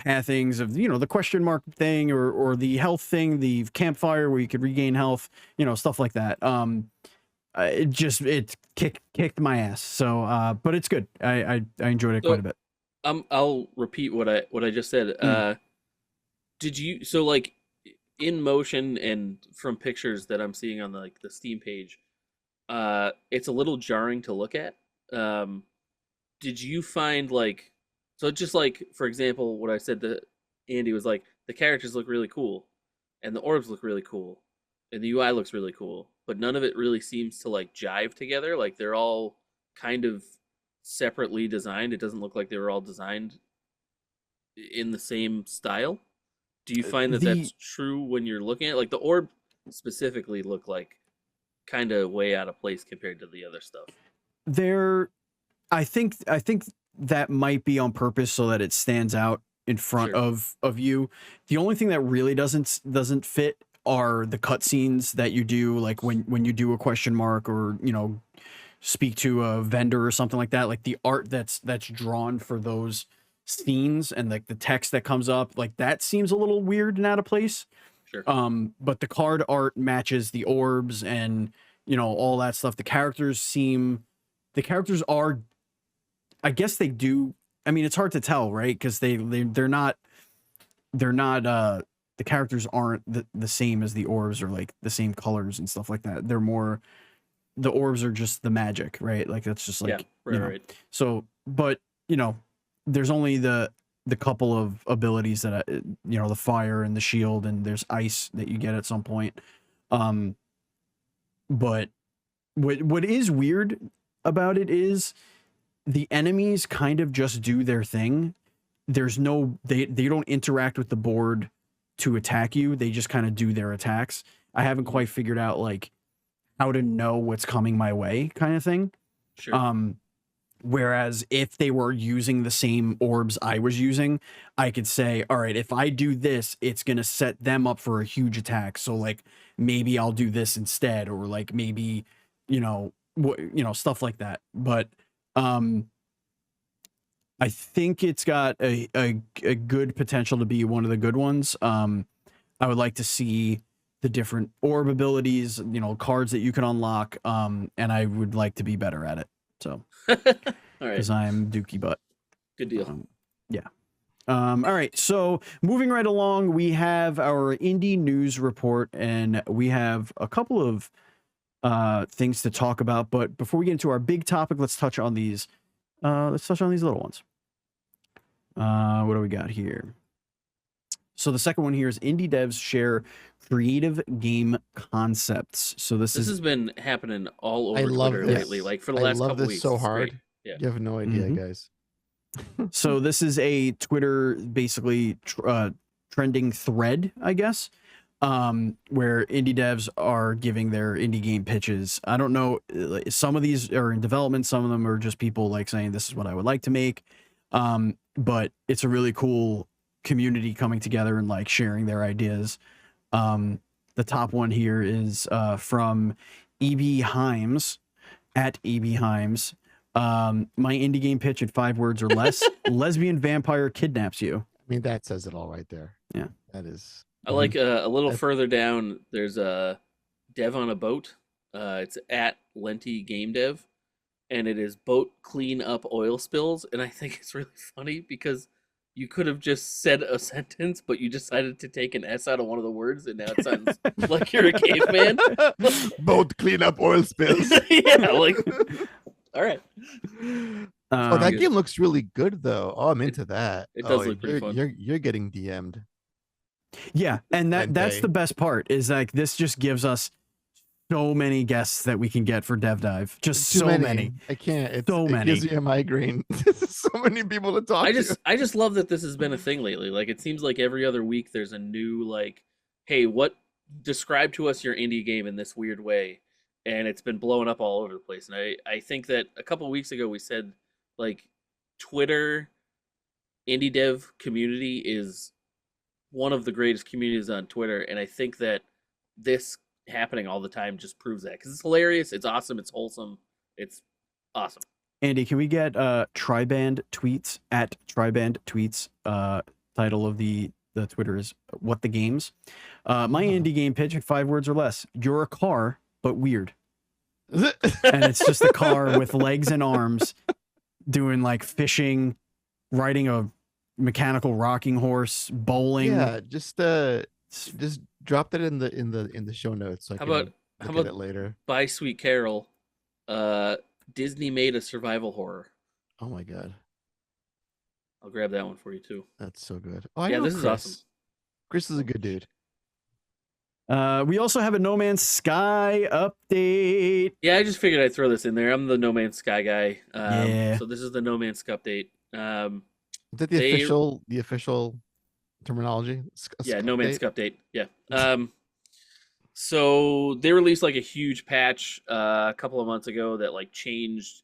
pathings of, the question mark thing or the health thing, the campfire where you could regain health, stuff like that. It kicked my ass. So, but it's good. I enjoyed it quite a bit.
I'll repeat what I just said. Did you in motion and from pictures that I'm seeing on the Steam page, it's a little jarring to look at. Did you find just for example, what I said to Andy was the characters look really cool, and the orbs look really cool, and the UI looks really cool, but none of it really seems to jive together. They're all kind of separately designed. It doesn't look like they were all designed in the same style. Do you find that that's true when you're looking at the orb specifically look kind of way out of place compared to the other stuff?
I think that might be on purpose so that it stands out in front of you. The only thing that really doesn't fit are the cutscenes that you do, when you do a question mark or speak to a vendor or something like that. The art that's drawn for those scenes and the text that comes up, that seems a little weird and out of place.
Sure.
But the card art matches the orbs and all that stuff. The characters are, I guess they do. I mean, it's hard to tell, right? Because they're not the characters aren't the same as the orbs or the same colors and stuff like that. They're more, the orbs are just the magic, right? That's just
right.
So, but there's only the couple of abilities that the fire and the shield, and there's ice that you get at some point. But what is weird about it is the enemies kind of just do their thing. There's no, they don't interact with the board to attack you. They just kind of do their attacks. I haven't quite figured out how to know what's coming my way, kind of thing.
Sure.
Whereas if they were using the same orbs I was using, I could say, all right, if I do this, it's going to set them up for a huge attack. So maybe I'll do this instead, or maybe, stuff like that. But, I think it's got a good potential to be one of the good ones. I would like to see the different orb abilities, cards that you can unlock. And I would like to be better at it. So,
all right,
because I'm Dookie Butt.
Good deal.
Yeah. All right. So moving right along, we have our indie news report, and we have a couple of things to talk about. But before we get into our big topic, let's touch on these. Let's touch on these little ones. What do we got here? So the second one here is indie devs share creative game concepts. So this has been
happening all over Twitter lately, for the last couple weeks.
So hard.
Yeah.
You have no idea, guys.
So this is a Twitter basically trending thread, I guess, where indie devs are giving their indie game pitches. I don't know. Some of these are in development. Some of them are just people saying, this is what I would like to make. But it's a really cool community coming together and sharing their ideas. The top one here is from EB Himes at EB Himes. My indie game pitch in 5 words or less: lesbian vampire kidnaps you.
I mean, that says it all right there.
Yeah,
that is.
I like a little further down. There's a dev on a boat. It's at Lenti Game Dev, and it is boat clean up oil spills. And I think it's really funny because you could have just said a sentence, but you decided to take an S out of one of the words, and now it sounds like you're a caveman.
Boat clean up oil spills.
Yeah, all right.
That game looks really good, though. Oh, I'm into that.
It does look pretty fun.
You're getting DM'd.
Yeah, and that's the best part is this just gives us so many guests that we can get for Dev Dive. Just so many.
I can't. It
many.
gives you a migraine. So many people to talk to.
I just love that this has been a thing lately. It seems like every other week there's a new hey, what describe to us your indie game in this weird way, and it's been blowing up all over the place. And I think that a couple of weeks ago we said like Twitter indie dev community is one of the greatest communities on Twitter, and I think that this happening all the time just proves that because it's hilarious, it's awesome, it's wholesome, it's awesome.
Andy, can we get Triband tweets at Triband tweets? Title of the Twitter is What the Games. My indie game pitch in 5 words or less. You're a car, but weird. And it's just a car with legs and arms doing like fishing, riding a mechanical rocking horse, bowling.
Yeah, just drop that in the show notes so I can look at it later.
By Sweet Carol, Disney made a survival horror.
Oh my god.
I'll grab that one for you too.
That's so good. Oh, I
yeah,
know
this is awesome.
Chris is a good dude.
We also have a No Man's Sky update.
Yeah, I just figured I'd throw this in there. I'm the No Man's Sky guy.
Yeah.
So this is the No Man's Sky update.
Is that the official terminology?
Yeah, No Man's Sky update. Yeah. So they released like a huge patch a couple of months ago that like changed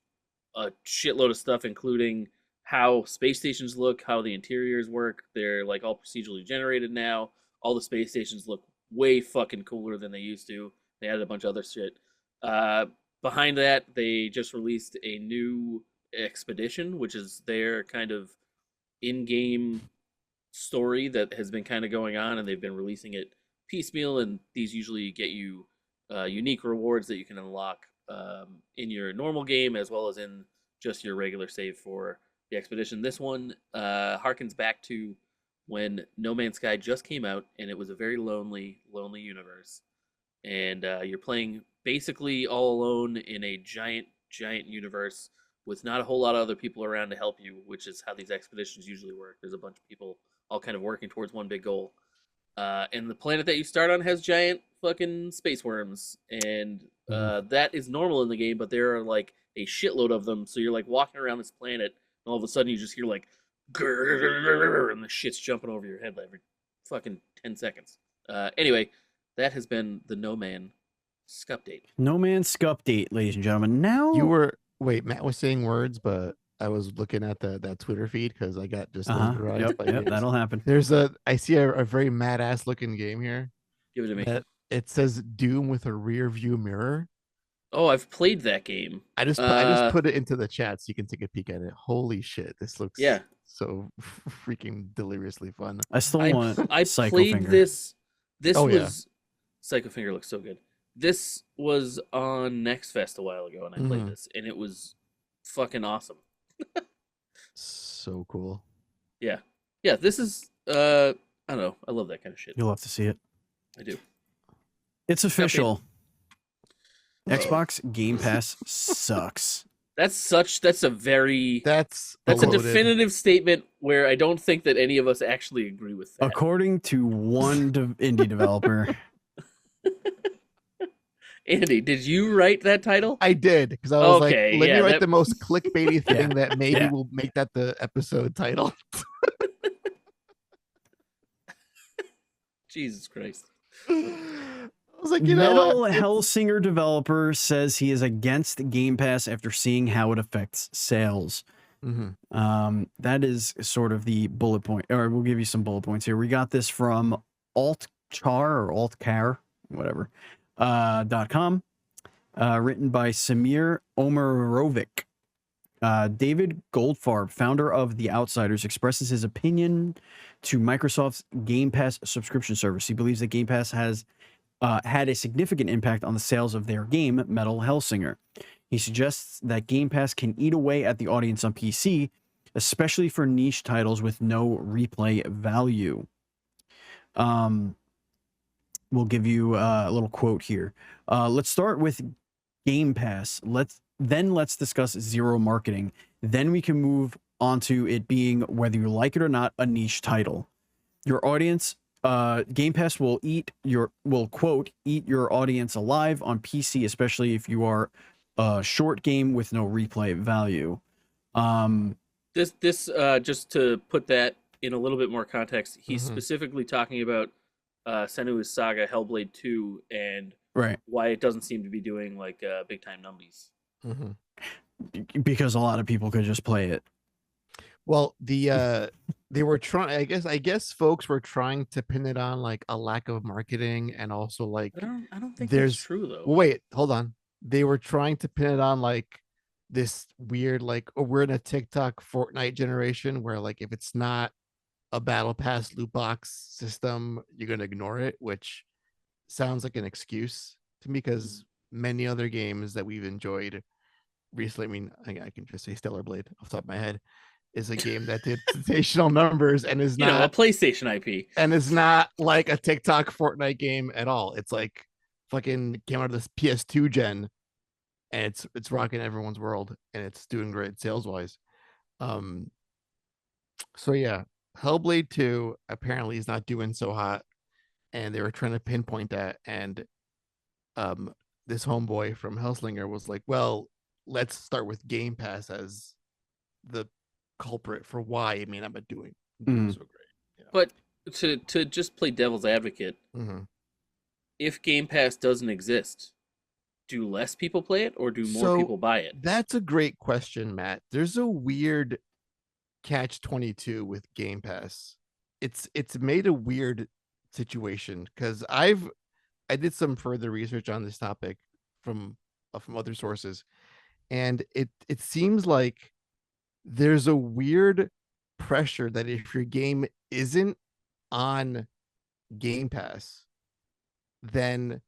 a shitload of stuff, including how space stations look, how the interiors work. They're like all procedurally generated now. All the space stations look way fucking cooler than they used to. They added a bunch of other shit. Behind that, they just released a new expedition, which is their kind of in-game story that has been kind of going on, and they've been releasing it piecemeal, and these usually get you unique rewards that you can unlock in your normal game as well as in just your regular save for the expedition. This one harkens back to when No Man's Sky just came out, and it was a very lonely universe, and you're playing basically all alone in a giant universe with not a whole lot of other people around to help you, which is how these expeditions usually work. There's a bunch of people all kind of working towards one big goal. And the planet that you start on has giant fucking space worms, and that is normal in the game, but there are like a shitload of them, so you're like walking around this planet, and all of a sudden you just hear like grrr, and the shit's jumping over your head every fucking 10 seconds. Anyway, that has been the No Man's Sky update.
No Man's Sky update, ladies and gentlemen. Now
Matt was saying words, but I was looking at that Twitter feed because I got just
yep, that'll happen.
I see a very mad ass looking game here.
Give it to me.
It says Doom with a rear view mirror.
Oh, I've played that game.
I just put it into the chat so you can take a peek at it. Holy shit, this looks so freaking deliriously fun.
I still want Psycho
played
Finger.
This was Psycho Finger looks so good. This was on Next Fest a while ago, and I played this, and it was fucking awesome.
So cool.
Yeah. This is I don't know. I love that kind of shit.
You'll have to see it.
I do.
It's official. Xbox Game Pass sucks.
That's a
a
definitive statement where I don't think that any of us actually agree with that.
According to one indie developer.
Andy, did you write that title?
I did, because I was let me write the most clickbaity thing that maybe will make that the episode title.
Jesus Christ.
I was like,
Metal Hellsinger developer says he is against Game Pass after seeing how it affects sales. That is sort of the bullet point, or we'll give you some bullet points here. We got this from altcar, whatever. .com, written by Samir Omerovic. David Goldfarb, founder of The Outsiders, expresses his opinion to Microsoft's Game Pass subscription service. He believes that Game Pass has had a significant impact on the sales of their game, Metal Hellsinger. He suggests that Game Pass can eat away at the audience on PC, especially for niche titles with no replay value. We'll give you a little quote here. Let's start with Game Pass. Let's discuss zero marketing. Then we can move on to it being, whether you like it or not, a niche title. Your audience, Game Pass will quote, eat your audience alive on PC, especially if you are a short game with no replay value.
This just to put that in a little bit more context, he's specifically talking about Senua's Saga, Hellblade 2, and
Right.
why it doesn't seem to be doing like big time numbies.
Because a lot of people could just play it.
Well, they were trying. I guess folks were trying to pin it on like a lack of marketing, and also like
I don't think
there's
that's true though.
Well, wait, hold on. They were trying to pin it on like this weird like, oh, we're in a TikTok Fortnite generation where like if it's not a battle pass loot box system, you're gonna ignore it, which sounds like an excuse to me because many other games that we've enjoyed recently, I mean, I can just say Stellar Blade off the top of my head, is a game that did sensational numbers and is
You know, a
not
PlayStation IP.
and is not like a TikTok Fortnite game at all. It's like fucking came out of this PS2 gen, and it's rocking everyone's world, and it's doing great sales wise. So yeah, Hellblade 2 apparently is not doing so hot, and they were trying to pinpoint that, and this homeboy from Hellsinger was like, well, let's start with Game Pass as the culprit for why it may not be doing so great. Yeah.
But to just play devil's advocate, if Game Pass doesn't exist, do less people play it or do more people buy it?
That's a great question, Matt. There's a weird catch-22 with Game Pass. It's made a weird situation because I did some further research on this topic from other sources, and it seems like there's a weird pressure that if your game isn't on Game Pass, then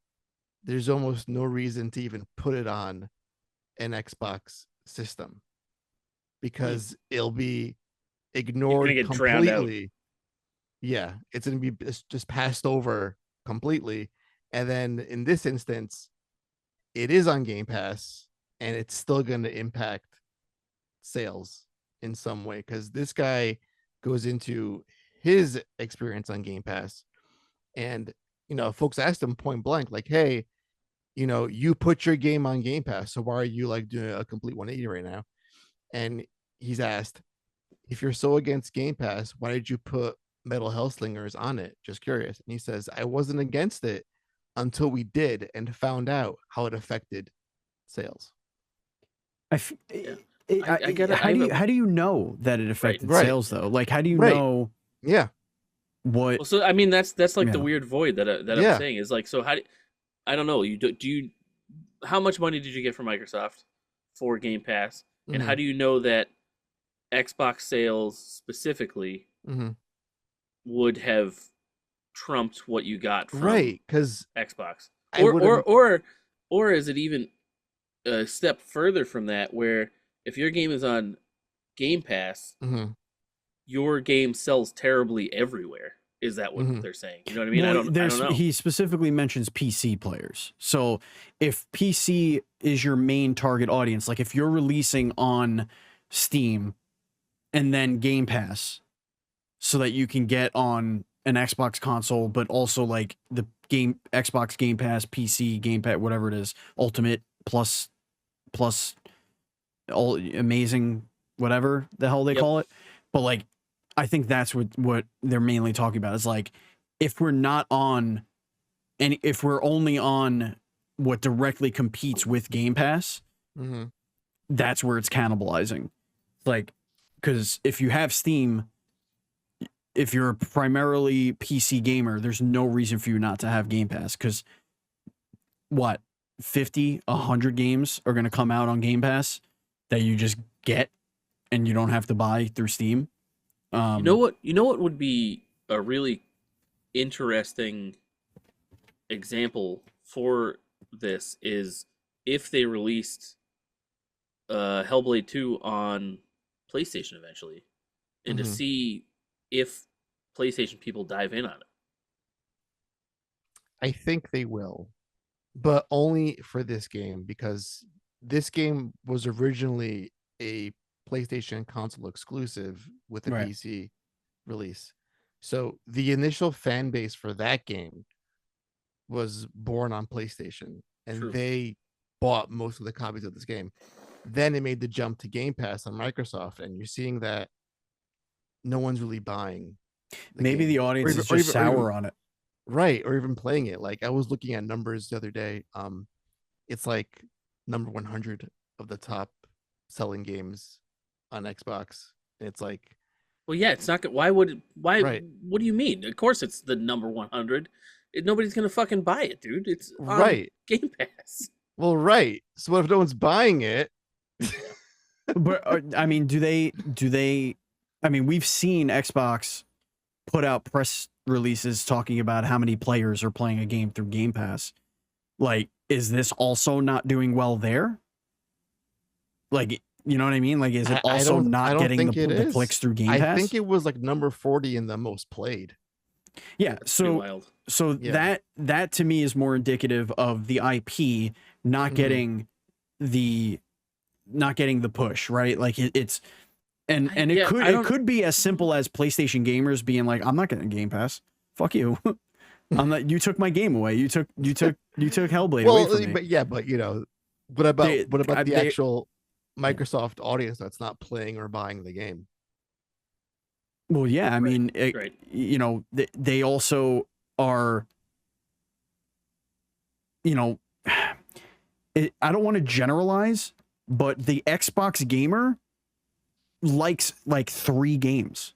there's almost no reason to even put it on an Xbox system because it'll be ignored completely. Yeah, it's going to be just passed over completely. And then in this instance, it is on Game Pass and it's still going to impact sales in some way because this guy goes into his experience on Game Pass, and folks asked him point blank, like, hey, you put your game on Game Pass, so why are you like doing a complete 180 right now? And he's asked, if you're so against Game Pass, why did you put Metal Hellslingers on it? Just curious. And he says, I wasn't against it until we did and found out how it affected sales.
How do you know that it affected sales though? Like, how do you know?
Yeah.
What?
Well, so I mean, that's like the weird void that I'm saying is like, so I don't know. Do you? How much money did you get from Microsoft for Game Pass, and how do you know that Xbox sales specifically would have trumped what you got from
because
Xbox, or is it even a step further from that, where if your game is on Game Pass, your game sells terribly everywhere? Is that what they're saying? You know what I mean?
Well,
I don't know.
He specifically mentions PC players. So if PC is your main target audience, like if you're releasing on Steam and then Game Pass so that you can get on an Xbox console, but also like the Xbox Game Pass, PC Game Pass, whatever it is, Ultimate plus all amazing, whatever the hell they call it. But like, I think that's what they're mainly talking about is like, if we're not on, and if we're only on what directly competes with Game Pass, that's where it's cannibalizing. Like, because if you have Steam, if you're a primarily PC gamer, there's no reason for you not to have Game Pass. Because what, 50, 100 games are going to come out on Game Pass that you just get and you don't have to buy through Steam.
You know what would be a really interesting example for this is if they released Hellblade 2 on PlayStation eventually, and to see if PlayStation people dive in on it.
I think they will, but only for this game, because this game was originally a PlayStation console exclusive with a PC release. So the initial fan base for that game was born on PlayStation, and they bought most of the copies of this game. Then it made the jump to Game Pass on Microsoft, and you're seeing that no one's really buying.
Maybe the audience is just sour on it.
Right, or even playing it. Like I was looking at numbers the other day. It's like number 100 of the top selling games on Xbox. And it's like,
Well, yeah, it's not. Why would? Why?
right,
What do you mean? Of course, it's the number 100. Nobody's gonna fucking buy it, dude. It's on
right.
Game Pass.
Well, right. So what if no one's buying it?
But I mean, do they? I mean, we've seen Xbox put out press releases talking about how many players are playing a game through Game Pass. Like, is this also not doing well there? Like, you know what I mean? Like, is it also
I
not
don't
getting
think
the
it is.
clicks through Game
I
Pass?
think it was like number 40 in the most played.
Yeah.
That's pretty
So
wild.
Yeah.
that to me is more indicative of the IP not
Mhm.
getting the push, right? Like it's and it
Yeah, I
it
don't-
could be as simple as PlayStation gamers being like, I'm not getting Game Pass. Fuck you. I'm not. You took my game away. You took Hellblade away from me.
But yeah, but you know, what about the
they-
actual Microsoft audience that's not playing or buying the game?
Well, yeah. I mean,
right.
you know, they also are. You know, I don't want to generalize, but the Xbox gamer likes like 3 games.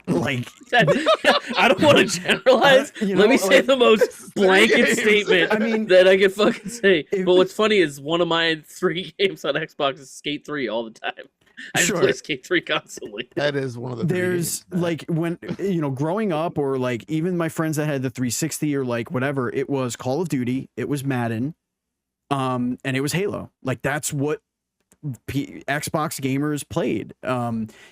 Like,
I don't want to generalize.
You know,
Let me say
like-
the most blanket
games.
statement
I mean,
that I can fucking say.
if-
But what's funny is one of my 3 games on Xbox is Skate 3 all the time. I just
Sure.
play Skate 3 constantly.
That is one of the.
there's like when you know growing up or like even my friends that had the 360 or like whatever, it was Call of Duty, it was Madden, and it was Halo. Like that's what Xbox gamers played.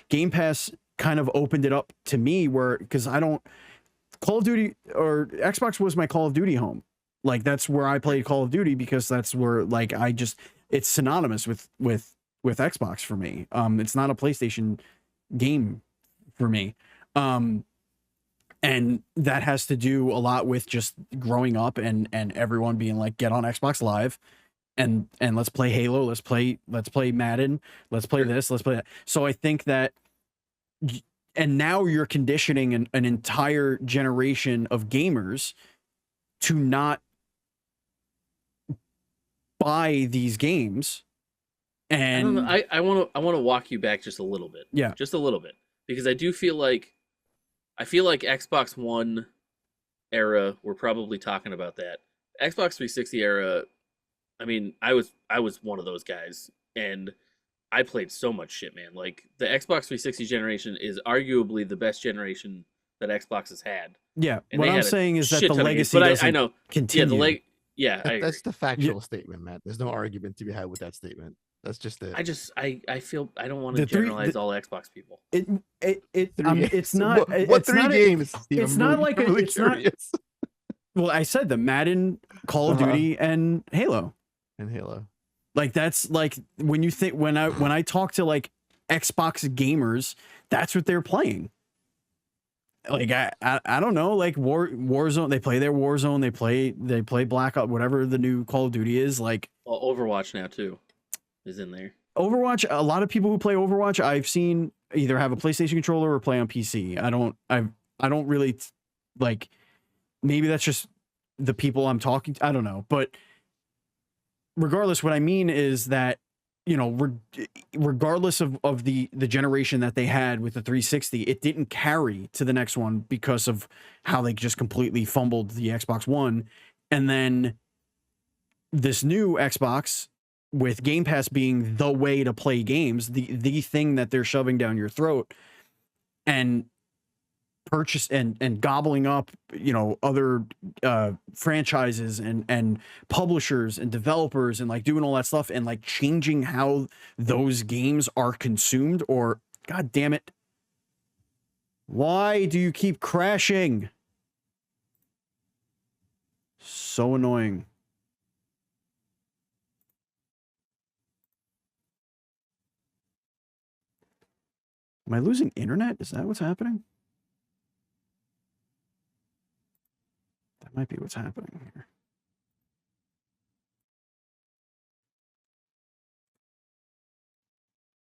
Game Pass kind of opened it up to me where because I don't Call of Duty or Xbox was my Call of Duty home. Like that's where I played Call of Duty because that's where like I just it's synonymous with Xbox for me. It's not a PlayStation game for me. And that has to do a lot with just growing up and everyone being like, get on Xbox Live and let's play Halo, let's play Madden, let's play this, let's play that. So I think that and now you're conditioning an entire generation of gamers to not buy these games. And
I want to walk you back just a little bit.
Yeah.
Just a little bit. Because I feel like Xbox One era, we're probably talking about that. Xbox 360 era, I mean, I was one of those guys and I played so much shit, man. Like the Xbox 360 generation is arguably the best generation that Xbox has had.
yeah,
And
what
they
I'm
had a
saying is that
shit
the
ton of games.
legacy
But
doesn't
I know.
continue.
Yeah, I agree.
That's the factual statement, Matt. There's no argument to be had with that statement. That's just it.
I feel I don't want to
The three-
generalize all Xbox people.
It's
games.
not
What
it's
3
not
games? Steve?
it's
I'm
not
really-
like
I'm really
it's not-
curious.
well, I said the Madden, Call of
Uh-huh.
Duty, and Halo.
And Halo.
Like that's like when you think when I talk to like Xbox gamers, that's what they're playing. Like I don't know, like Warzone, they play their Warzone, they play Black Ops, whatever the new Call of Duty is. Like
Well, Overwatch now too is in there.
Overwatch, a lot of people who play Overwatch I've seen either have a PlayStation controller or play on PC. I don't really like, maybe that's just the people I'm talking to. I don't know, but regardless, what I mean is that, you know, regardless of the generation that they had with the 360, it didn't carry to the next one because of how they just completely fumbled the Xbox One. And then this new Xbox with Game Pass being the way to play games, the thing that they're shoving down your throat and purchase and gobbling up, you know, other franchises and publishers and developers and like doing all that stuff and like changing how those games are consumed. Or god damn it, why do you keep crashing? So annoying. Am I losing internet? Is that what's happening? That might be what's happening here.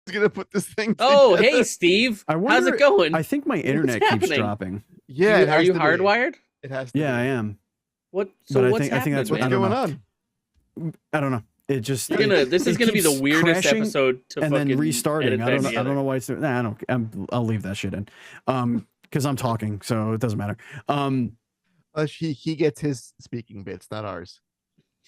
He's gonna put this thing.
Oh,
together.
hey Steve,
I
how's
wonder-
it going?
I think my internet keeps
happening?
dropping.
Yeah. it
Are
has
you
to be.
hardwired?
It has to
Yeah,
be.
I am.
What?
But
So
I
what's
think
happening?
that's
What's
I don't
going
know.
on?
I don't know. It just
This is gonna be the
keeps
weirdest
crashing
episode to
and
fucking
then restarting.
edit
I
back
don't know. I
together.
don't know why it's doing. Nah, I don't. I'll leave that shit in. Because I'm talking, so it doesn't matter.
He gets his speaking bits, not ours.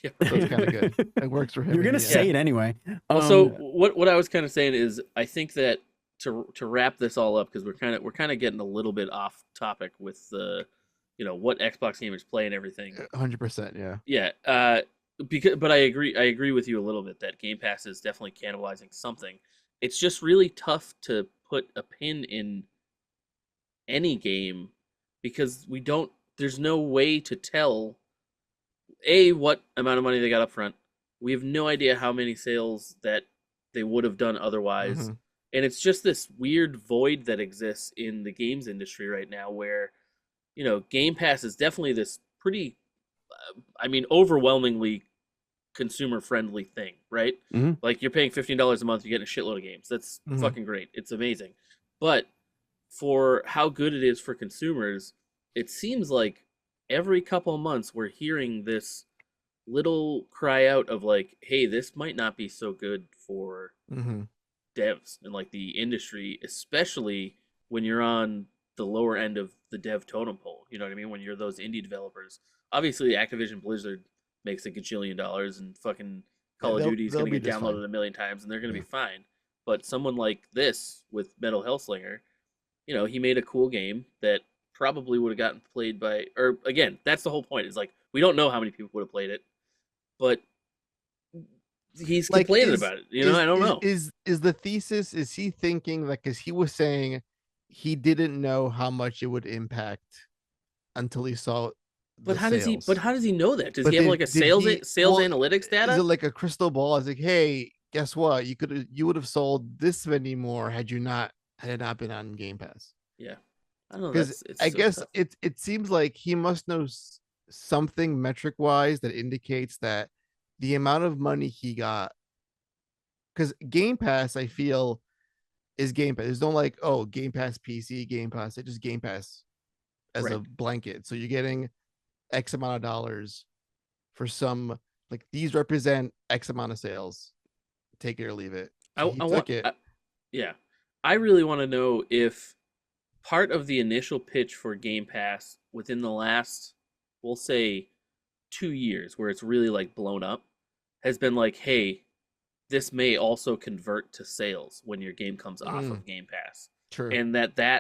Yeah,
So it's kind of good. It works for him.
You're
in
gonna
the
say
end.
it anyway.
Well, so what I was kind of saying is, I think that to wrap this all up, because we're kind of getting a little bit off topic with the, what Xbox gamers play and everything.
100%. Yeah.
Yeah. But I agree with you a little bit that Game Pass is definitely cannibalizing something. It's just really tough to put a pin in any game because there's no way to tell what amount of money they got up front. We have no idea how many sales that they would have done otherwise.
Mhm.
And it's just this weird void that exists in the games industry right now where, Game Pass is definitely this pretty, overwhelmingly consumer friendly thing, right?
Mhm.
Like you're paying $15 a month, you're getting a shitload of games. That's
Mhm.
fucking great. It's amazing. But for how good it is for consumers, it seems like every couple of months we're hearing this little cry out of like, hey, this might not be so good for
Mhm.
devs and like the industry, especially when you're on the lower end of the dev totem pole. You know what I mean? When you're those indie developers. Obviously, Activision Blizzard makes a gajillion dollars, and fucking Call of Duty is
they'll
going to
be
get
just
downloaded
fine.
a million times, and they're going to
Yeah.
be fine. But someone like this with Metal Hellslinger, he made a cool game that probably would have gotten played by, or again, that's the whole point. Is like we don't know how many people would have played it, but he's
Like,
complaining about it. I don't know.
Is the thesis? Is he thinking like? Because he was saying he didn't know how much it would impact until he saw the
But how does he?
sales.
But how does he know that? Does
But
he have like a sales
well,
analytics
Is
data?
it like a crystal ball? It's like, hey, guess what? You would have sold this many more had it not been on Game Pass.
Yeah, I don't know.
Because
It's
I
so
guess
tough.
it seems like he must know something metric wise that indicates that the amount of money he got. Because Game Pass, I feel, is Game Pass. There's no like, oh, Game Pass PC, Game Pass. It's just Game Pass as a
Right.
blanket. So you're getting X amount of dollars for some, like, these represent X amount of sales. Take it or leave it. So he took it.
Yeah, I really want to know if part of the initial pitch for Game Pass within the last, we'll say, 2 years, where it's really like blown up, has been like, hey, this may also convert to sales when your game comes off of Game Pass,
True.
and that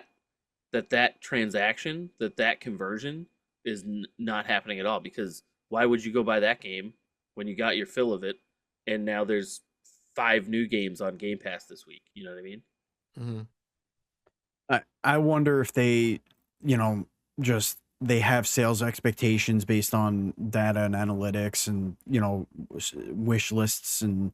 transaction, that conversion is not happening at all. Because why would you go buy that game when you got your fill of it, and now there's 5 new games on Game Pass this week? You know what I mean?
Mm-hmm.
I wonder if they, just they have sales expectations based on data and analytics and wish lists and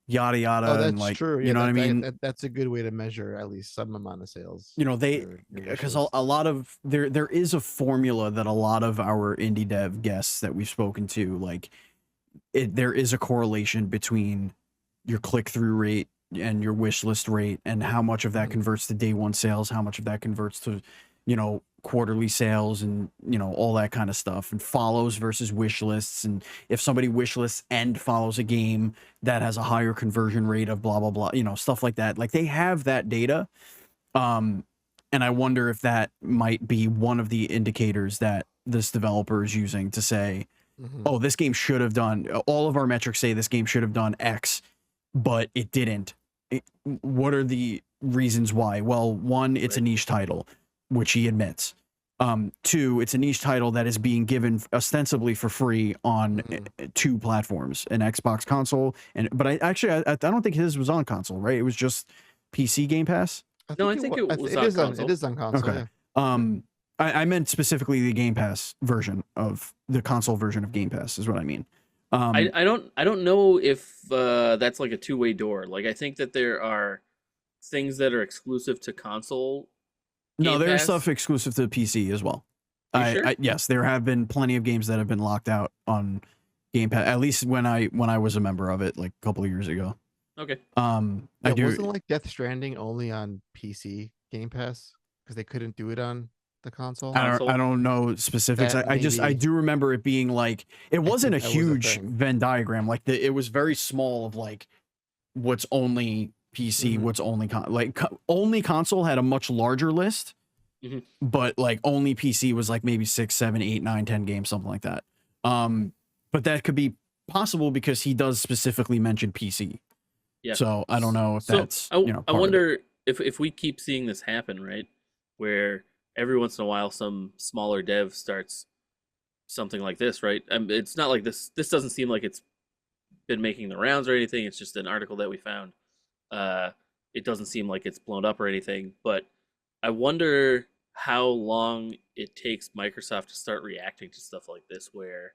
yada yada.
Oh, that's
and like,
true.
You know what I mean?
That's a good way to measure at least some amount of sales.
Because a lot of there is a formula that a lot of our indie dev guests that we've spoken to, like, there is a correlation between your click-through rate and your wish list rate and how much of that converts to day one sales, how much of that converts to quarterly sales, and all that kind of stuff, and follows versus wish lists. And if somebody wish lists and follows a game, that has a higher conversion rate of blah blah blah, stuff like that. Like, they have that data, and I wonder if that might be one of the indicators that this developer is using to say, oh, this game should have done, all of our metrics say this game should have done X, but it didn't. What are the reasons why? Well, one, it's a niche title, which he admits. Two, it's a niche title that is being given ostensibly for free on 2 platforms, an Xbox console, but I don't think his was on console, right? It was just PC Game Pass.
I think it was on console.
It is on console.
Okay.
Yeah.
I meant specifically the Game Pass version of the console version of Game Pass is what I mean.
I don't know if that's like a two-way door. Like, I think that there are things that are exclusive to console.
No, there's stuff exclusive to PC as well.
Sure?
Yes, there have been plenty of games that have been locked out on Game Pass, at least when I was a member of it, like a couple of years ago.
Okay.
Wasn't like Death Stranding only on PC Game Pass because they couldn't do it on the console?
I don't know specifics.
That
I do remember it being like, it wasn't a
think that was a
huge
thing.
Venn diagram. Like it was very small of like what's only PC, what's only only console had a much larger list, but like only PC was like maybe 6, 7, 8, 9, 10 games, something like that. But that could be possible because he does specifically mention PC.
Yeah.
So I don't know if that's,
I wonder if we keep seeing this happen, right? Where every once in a while some smaller dev starts something like this, right? It's not like this doesn't seem like it's been making the rounds or anything. It's just an article that we found. It doesn't seem like it's blown up or anything, but I wonder how long it takes Microsoft to start reacting to stuff like this where,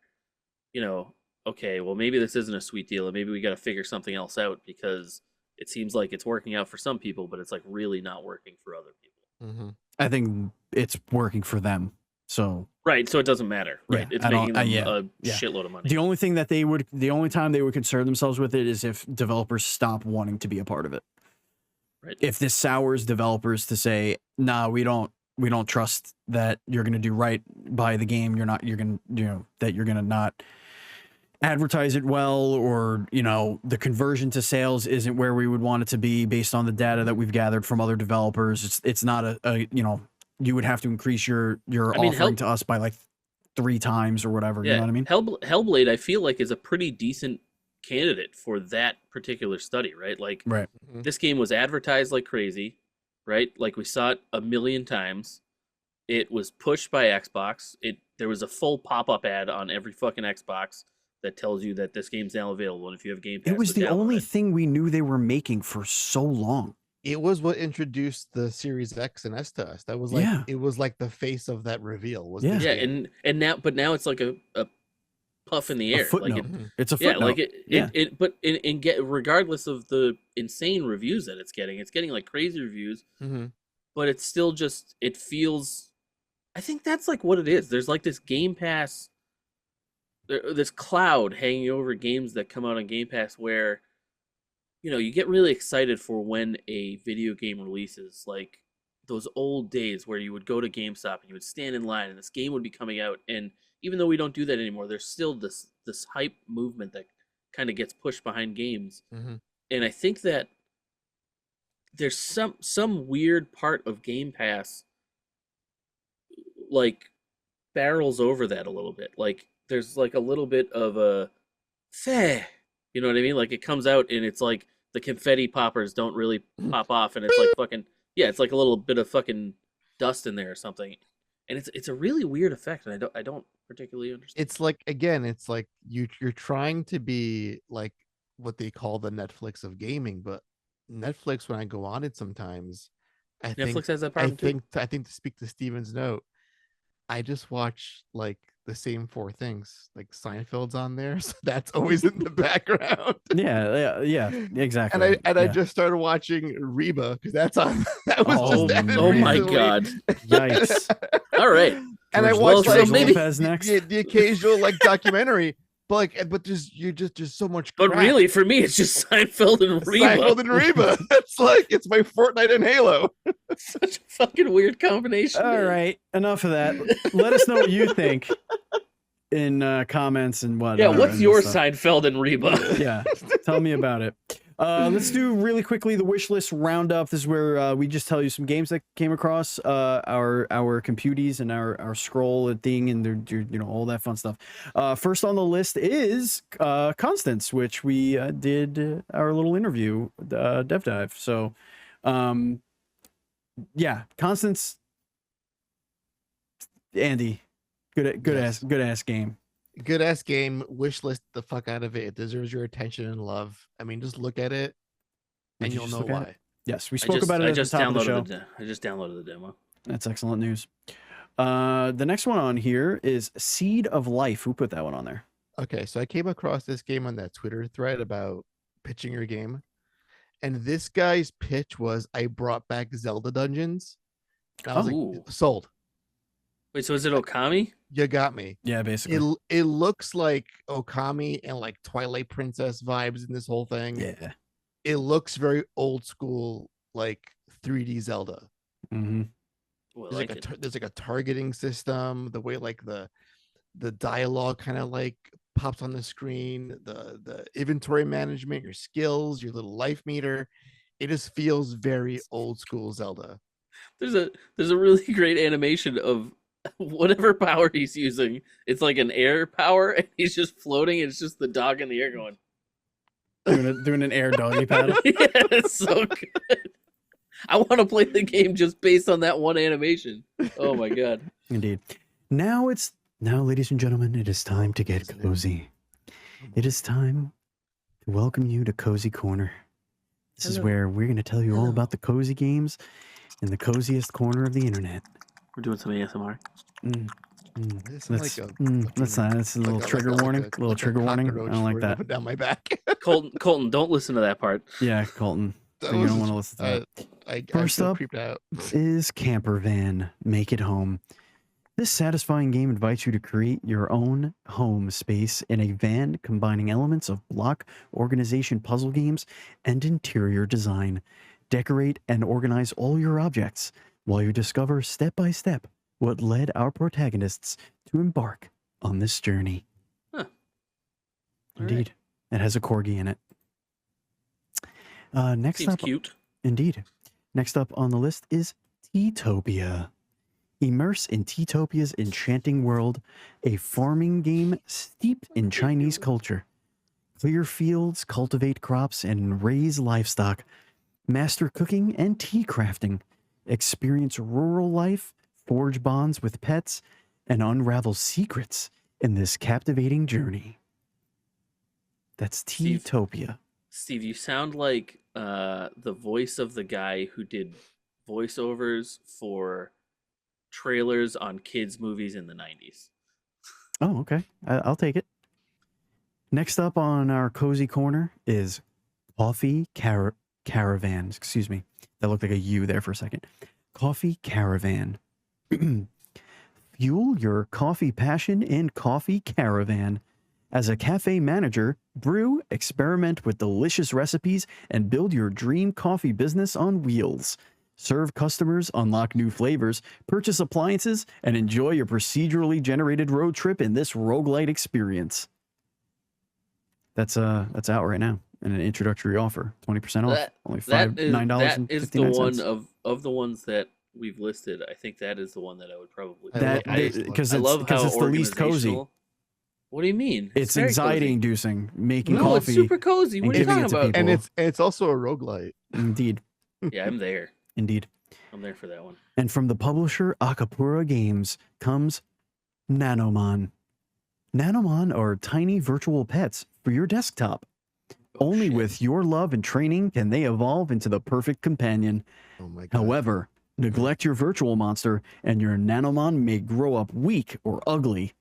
okay, well, maybe this isn't a sweet deal and maybe we got to figure something else out because it seems like it's working out for some people, but it's like really not working for other people.
I think it's working for them. So
right, so it doesn't matter, right?
Yeah,
it's making them a shitload of money.
The only time they would concern themselves with it is if developers stop wanting to be a part of it.
Right.
If this sours developers to say, nah, we don't trust that you're going to do right by the game. That you're going to not advertise it well, or, the conversion to sales isn't where we would want it to be based on the data that we've gathered from other developers. It's not you would have to increase your offering to us by like 3 times or whatever.
Yeah,
You know what I mean?
Hellblade, I feel like, is a pretty decent candidate for that particular study, right? Like,
right.
This game was advertised like crazy, right? Like, we saw it a million times. It was pushed by Xbox. There was a full pop-up ad on every fucking Xbox that tells you that this game's now available, and if you have Game Pass,
it was the only thing we knew they were making for so long.
It was what introduced the Series X and S to us. That was like it was like the face of that reveal.
And now it's like a puff in the air.
Footnote.
Like
it's a footnote.
But regardless of the insane reviews that it's getting like crazy reviews. But it's still just, it feels, I think that's like what it is. There's like this Game Pass, this cloud hanging over games that come out on Game Pass where, you get really excited for when a video game releases, like those old days where you would go to GameStop and you would stand in line and this game would be coming out. And even though we don't do that anymore, there's still this hype movement that kind of gets pushed behind games. And I think that there's some weird part of Game Pass like barrels over that a little bit. Like there's like a little bit of a you know what I mean? Like it comes out and it's like the confetti poppers don't really pop off, and it's like fucking it's like a little bit of fucking dust in there or something, and it's a really weird effect, and I don't particularly understand.
It's like, again, it's like you're trying to be like what they call the Netflix of gaming, but Netflix, when I go on it sometimes,
Netflix has that problem too.
I think to speak to Steven's note, I just watch like the same 4 things. Like Seinfeld's on there, so that's always in the background.
Yeah, exactly.
I just started watching Reba because that's on. That was just added
oh my
recently.
God!
Yikes!
All right,
and I watched
like
maybe
the occasional like documentary. But you're just so much crap.
But really, for me, it's just Seinfeld and Reba.
Seinfeld and Reba. It's my Fortnite and Halo.
Such a fucking weird combination.
All right, enough of that. Let us know what you think in comments and what.
Yeah, what's your Seinfeld and Reba?
Yeah, tell me about it. Let's do really quickly the wish list roundup. This is where we just tell you some games that came across our computies and our scroll thing and all that fun stuff. First on the list is Constance, which we did our little interview, Dev Dive. So, yeah, Constance, Andy, good ass game.
Good ass game. Wish list the fuck out of it. It deserves your attention and love. I mean, just look at it, and you'll know why.
Yes, we spoke about it at the top of the show.
I just downloaded the demo.
That's excellent news. The next one on here is Seed of Life. Who put that one on there?
Okay, so I came across this game on that Twitter thread about pitching your game, and this guy's pitch was, "I brought back Zelda dungeons." And I was like, sold.
Wait, so is it Okami?
You got me.
Yeah, basically.
It looks like Okami and like Twilight Princess vibes in this whole thing.
Yeah.
It looks very old school, like 3D Zelda.
Mm-hmm.
Well, I
There's
like it.
there's like a targeting system. The way like the dialogue kind of like pops on the screen, the inventory management, your skills, your little life meter. It just feels very old school Zelda.
There's a really great animation of whatever power he's using. It's like an air power, and he's just floating. It's just the dog in the air going.
Doing an air doggy paddle.
Yeah, it's so good. I want to play the game just based on that one animation. Oh my god!
Indeed. Now, ladies and gentlemen, it is time to get cozy. It is time to welcome you to Cozy Corner. This is where we're going to tell you all about the cozy games in the coziest corner of the internet.
We're doing some ASMR.
That's a little trigger warning. A little trigger warning. I don't like that.
Down my back.
Colton, don't listen to that part.
Yeah, Colton. You don't want to listen to that. First up is Camper Van. Make It Home. This satisfying game invites you to create your own home space in a van combining elements of block organization puzzle games and interior design. Decorate and organize all your objects while you discover step by step what led our protagonists to embark on this journey.
Huh.
Indeed. Right. It has a corgi in it. Next
Seems
up,
cute.
Indeed. Next up on the list is Teatopia. Immerse in Teatopia's enchanting world, a farming game steeped in Chinese culture. Clear fields, cultivate crops, and raise livestock. Master cooking and tea crafting. Experience rural life, forge bonds with pets, and unravel secrets in this captivating journey. That's Teatopia.
Steve, you sound like the voice of the guy who did voiceovers for trailers on kids' movies in the 90s.
Oh, okay. I'll take it. Next up on our cozy corner is Coffee Caravan. Excuse me. That looked like a U there for a second. Coffee Caravan. Fuel your coffee passion in Coffee Caravan. As a cafe manager, brew, experiment with delicious recipes, and build your dream coffee business on wheels. Serve customers, unlock new flavors, purchase appliances, and enjoy your procedurally generated road trip in this roguelite experience. That's out right now in an introductory offer, 20% off. Only $9.59.
That is the one of the ones that we've listed. I think that is the one that I would probably
because it's the least cozy.
What do you mean?
It's anxiety-inducing making coffee.
No, it's super cozy. What are you talking about?
And it's also a roguelite.
Indeed.
Yeah, I'm there.
Indeed.
I'm there for that one.
And from the publisher Akapura Games comes Nanomon. Nanomon are tiny virtual pets for your desktop. Only with your love and training can they evolve into the perfect companion.
Oh my God.
However, neglect your virtual monster and your Nanomon may grow up weak or ugly.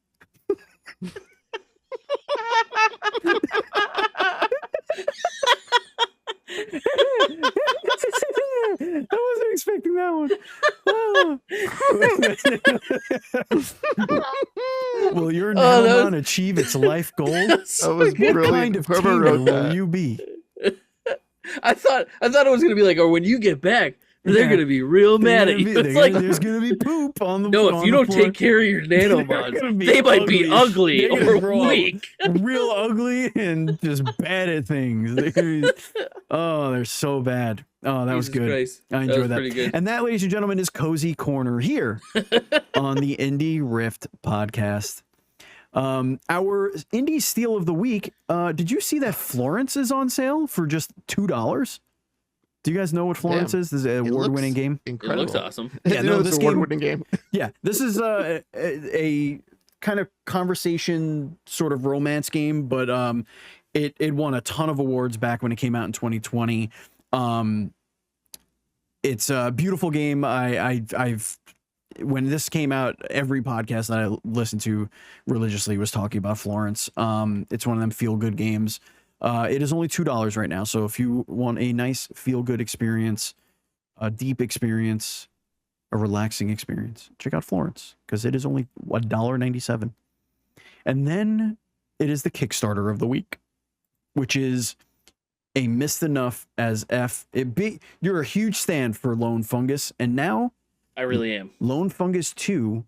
I wasn't expecting that one. Will your Nanomon achieve its life goal?
That was
what kind of tamer will you be?
I thought it was gonna be like, or when you get back, they're gonna be real mad at you.
There's gonna be poop on the floor.
No, if you don't take care of your Nanomons, they might be ugly or weak.
Real ugly and just bad at things. They're so bad. Oh, that was good.
Christ.
I enjoyed that.
Pretty good.
And that, ladies and gentlemen, is Cozy Corner here on the indieRift podcast. Our indie steal of the week. Did you see that Florence is on sale for just $2? Do you guys know what Florence is? This is an award-winning game.
Incredible.
It looks awesome.
Yeah, no, this
award-winning game.
Yeah, this is a kind of conversation sort of romance game, but it won a ton of awards back when it came out in 2020. It's a beautiful game. I've when this came out, every podcast that I listened to religiously was talking about Florence. It's one of them feel-good games. It is only $2 right now, so if you want a nice feel-good experience, a deep experience, a relaxing experience, check out Florence, because it is only $1.97. And then it is the Kickstarter of the week, which is a missed enough as F. You're a huge stand for Lone Fungus, and now
I really am.
Lone Fungus 2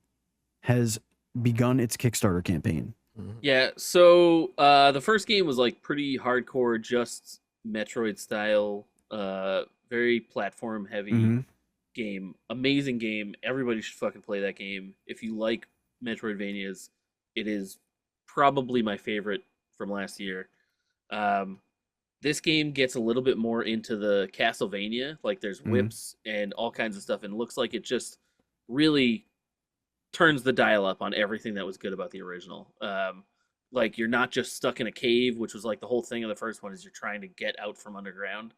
has begun its Kickstarter campaign.
Yeah, so the first game was like pretty hardcore, just Metroid style, very platform heavy game. Amazing game. Everybody should fucking play that game. If you like Metroidvanias, it is probably my favorite from last year. This game gets a little bit more into the Castlevania, like there's whips and all kinds of stuff, and it looks like it just really turns the dial up on everything that was good about the original. Like you're not just stuck in a cave, which was like the whole thing of the first one, is you're trying to get out from underground.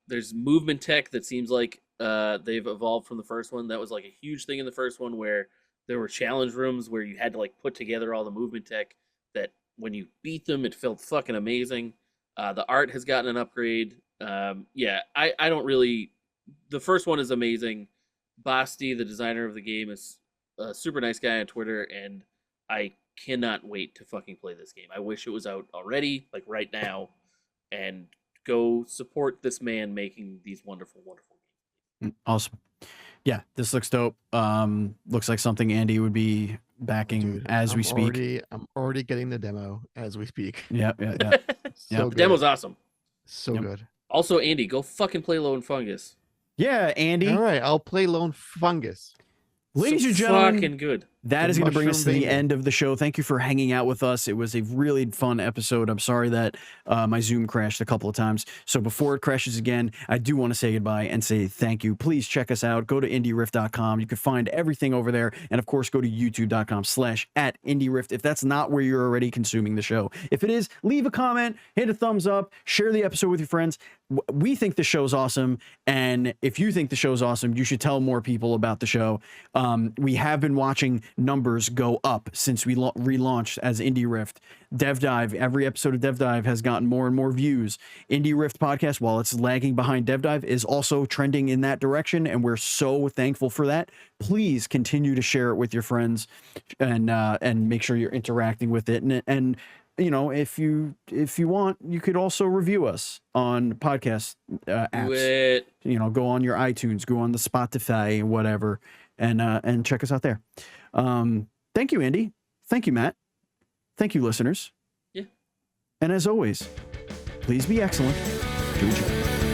There's movement tech that seems like they've evolved from the first one. That was like a huge thing in the first one, where there were challenge rooms where you had to like put together all the movement tech that when you beat them, it felt fucking amazing. The art has gotten an upgrade. Yeah, I don't really... The first one is amazing. Basti, the designer of the game, is a super nice guy on Twitter, and I cannot wait to fucking play this game. I wish it was out already, like right now, and go support this man making these wonderful, wonderful games.
Awesome. Yeah, this looks dope. Looks like something Andy would be backing as we speak.
I'm already getting the demo as we speak.
Yeah.
So
The demo's awesome.
So good.
Also, Andy, go fucking play Lone Fungus.
Yeah, Andy.
All right, I'll play Lone Fungus.
Ladies and gentlemen,
fucking good.
That is going to bring us to the
Mushroom
end of the show. Thank you for hanging out with us. It was a really fun episode. I'm sorry that my Zoom crashed a couple of times. So before it crashes again, I do want to say goodbye and say thank you. Please check us out. Go to indieRift.com. You can find everything over there. And of course, go to youtube.com/@indieRift if that's not where you're already consuming the show. If it is, leave a comment, hit a thumbs up, share the episode with your friends. We think the show's awesome. And if you think the show's awesome, you should tell more people about the show. We have been watching numbers go up since we relaunched as indieRift. Dev Dive, every episode of Dev Dive has gotten more and more views. indieRift podcast, while it's lagging behind Dev Dive, is also trending in that direction, and we're so thankful for that. Please continue to share it with your friends, and make sure you're interacting with it. And you know, if you want, you could also review us on podcast apps. You know, go on your iTunes, go on the Spotify, whatever, and check us out there. Thank you, Andy. Thank you, Matt. Thank you, listeners.
Yeah.
And as always, please be excellent to each other.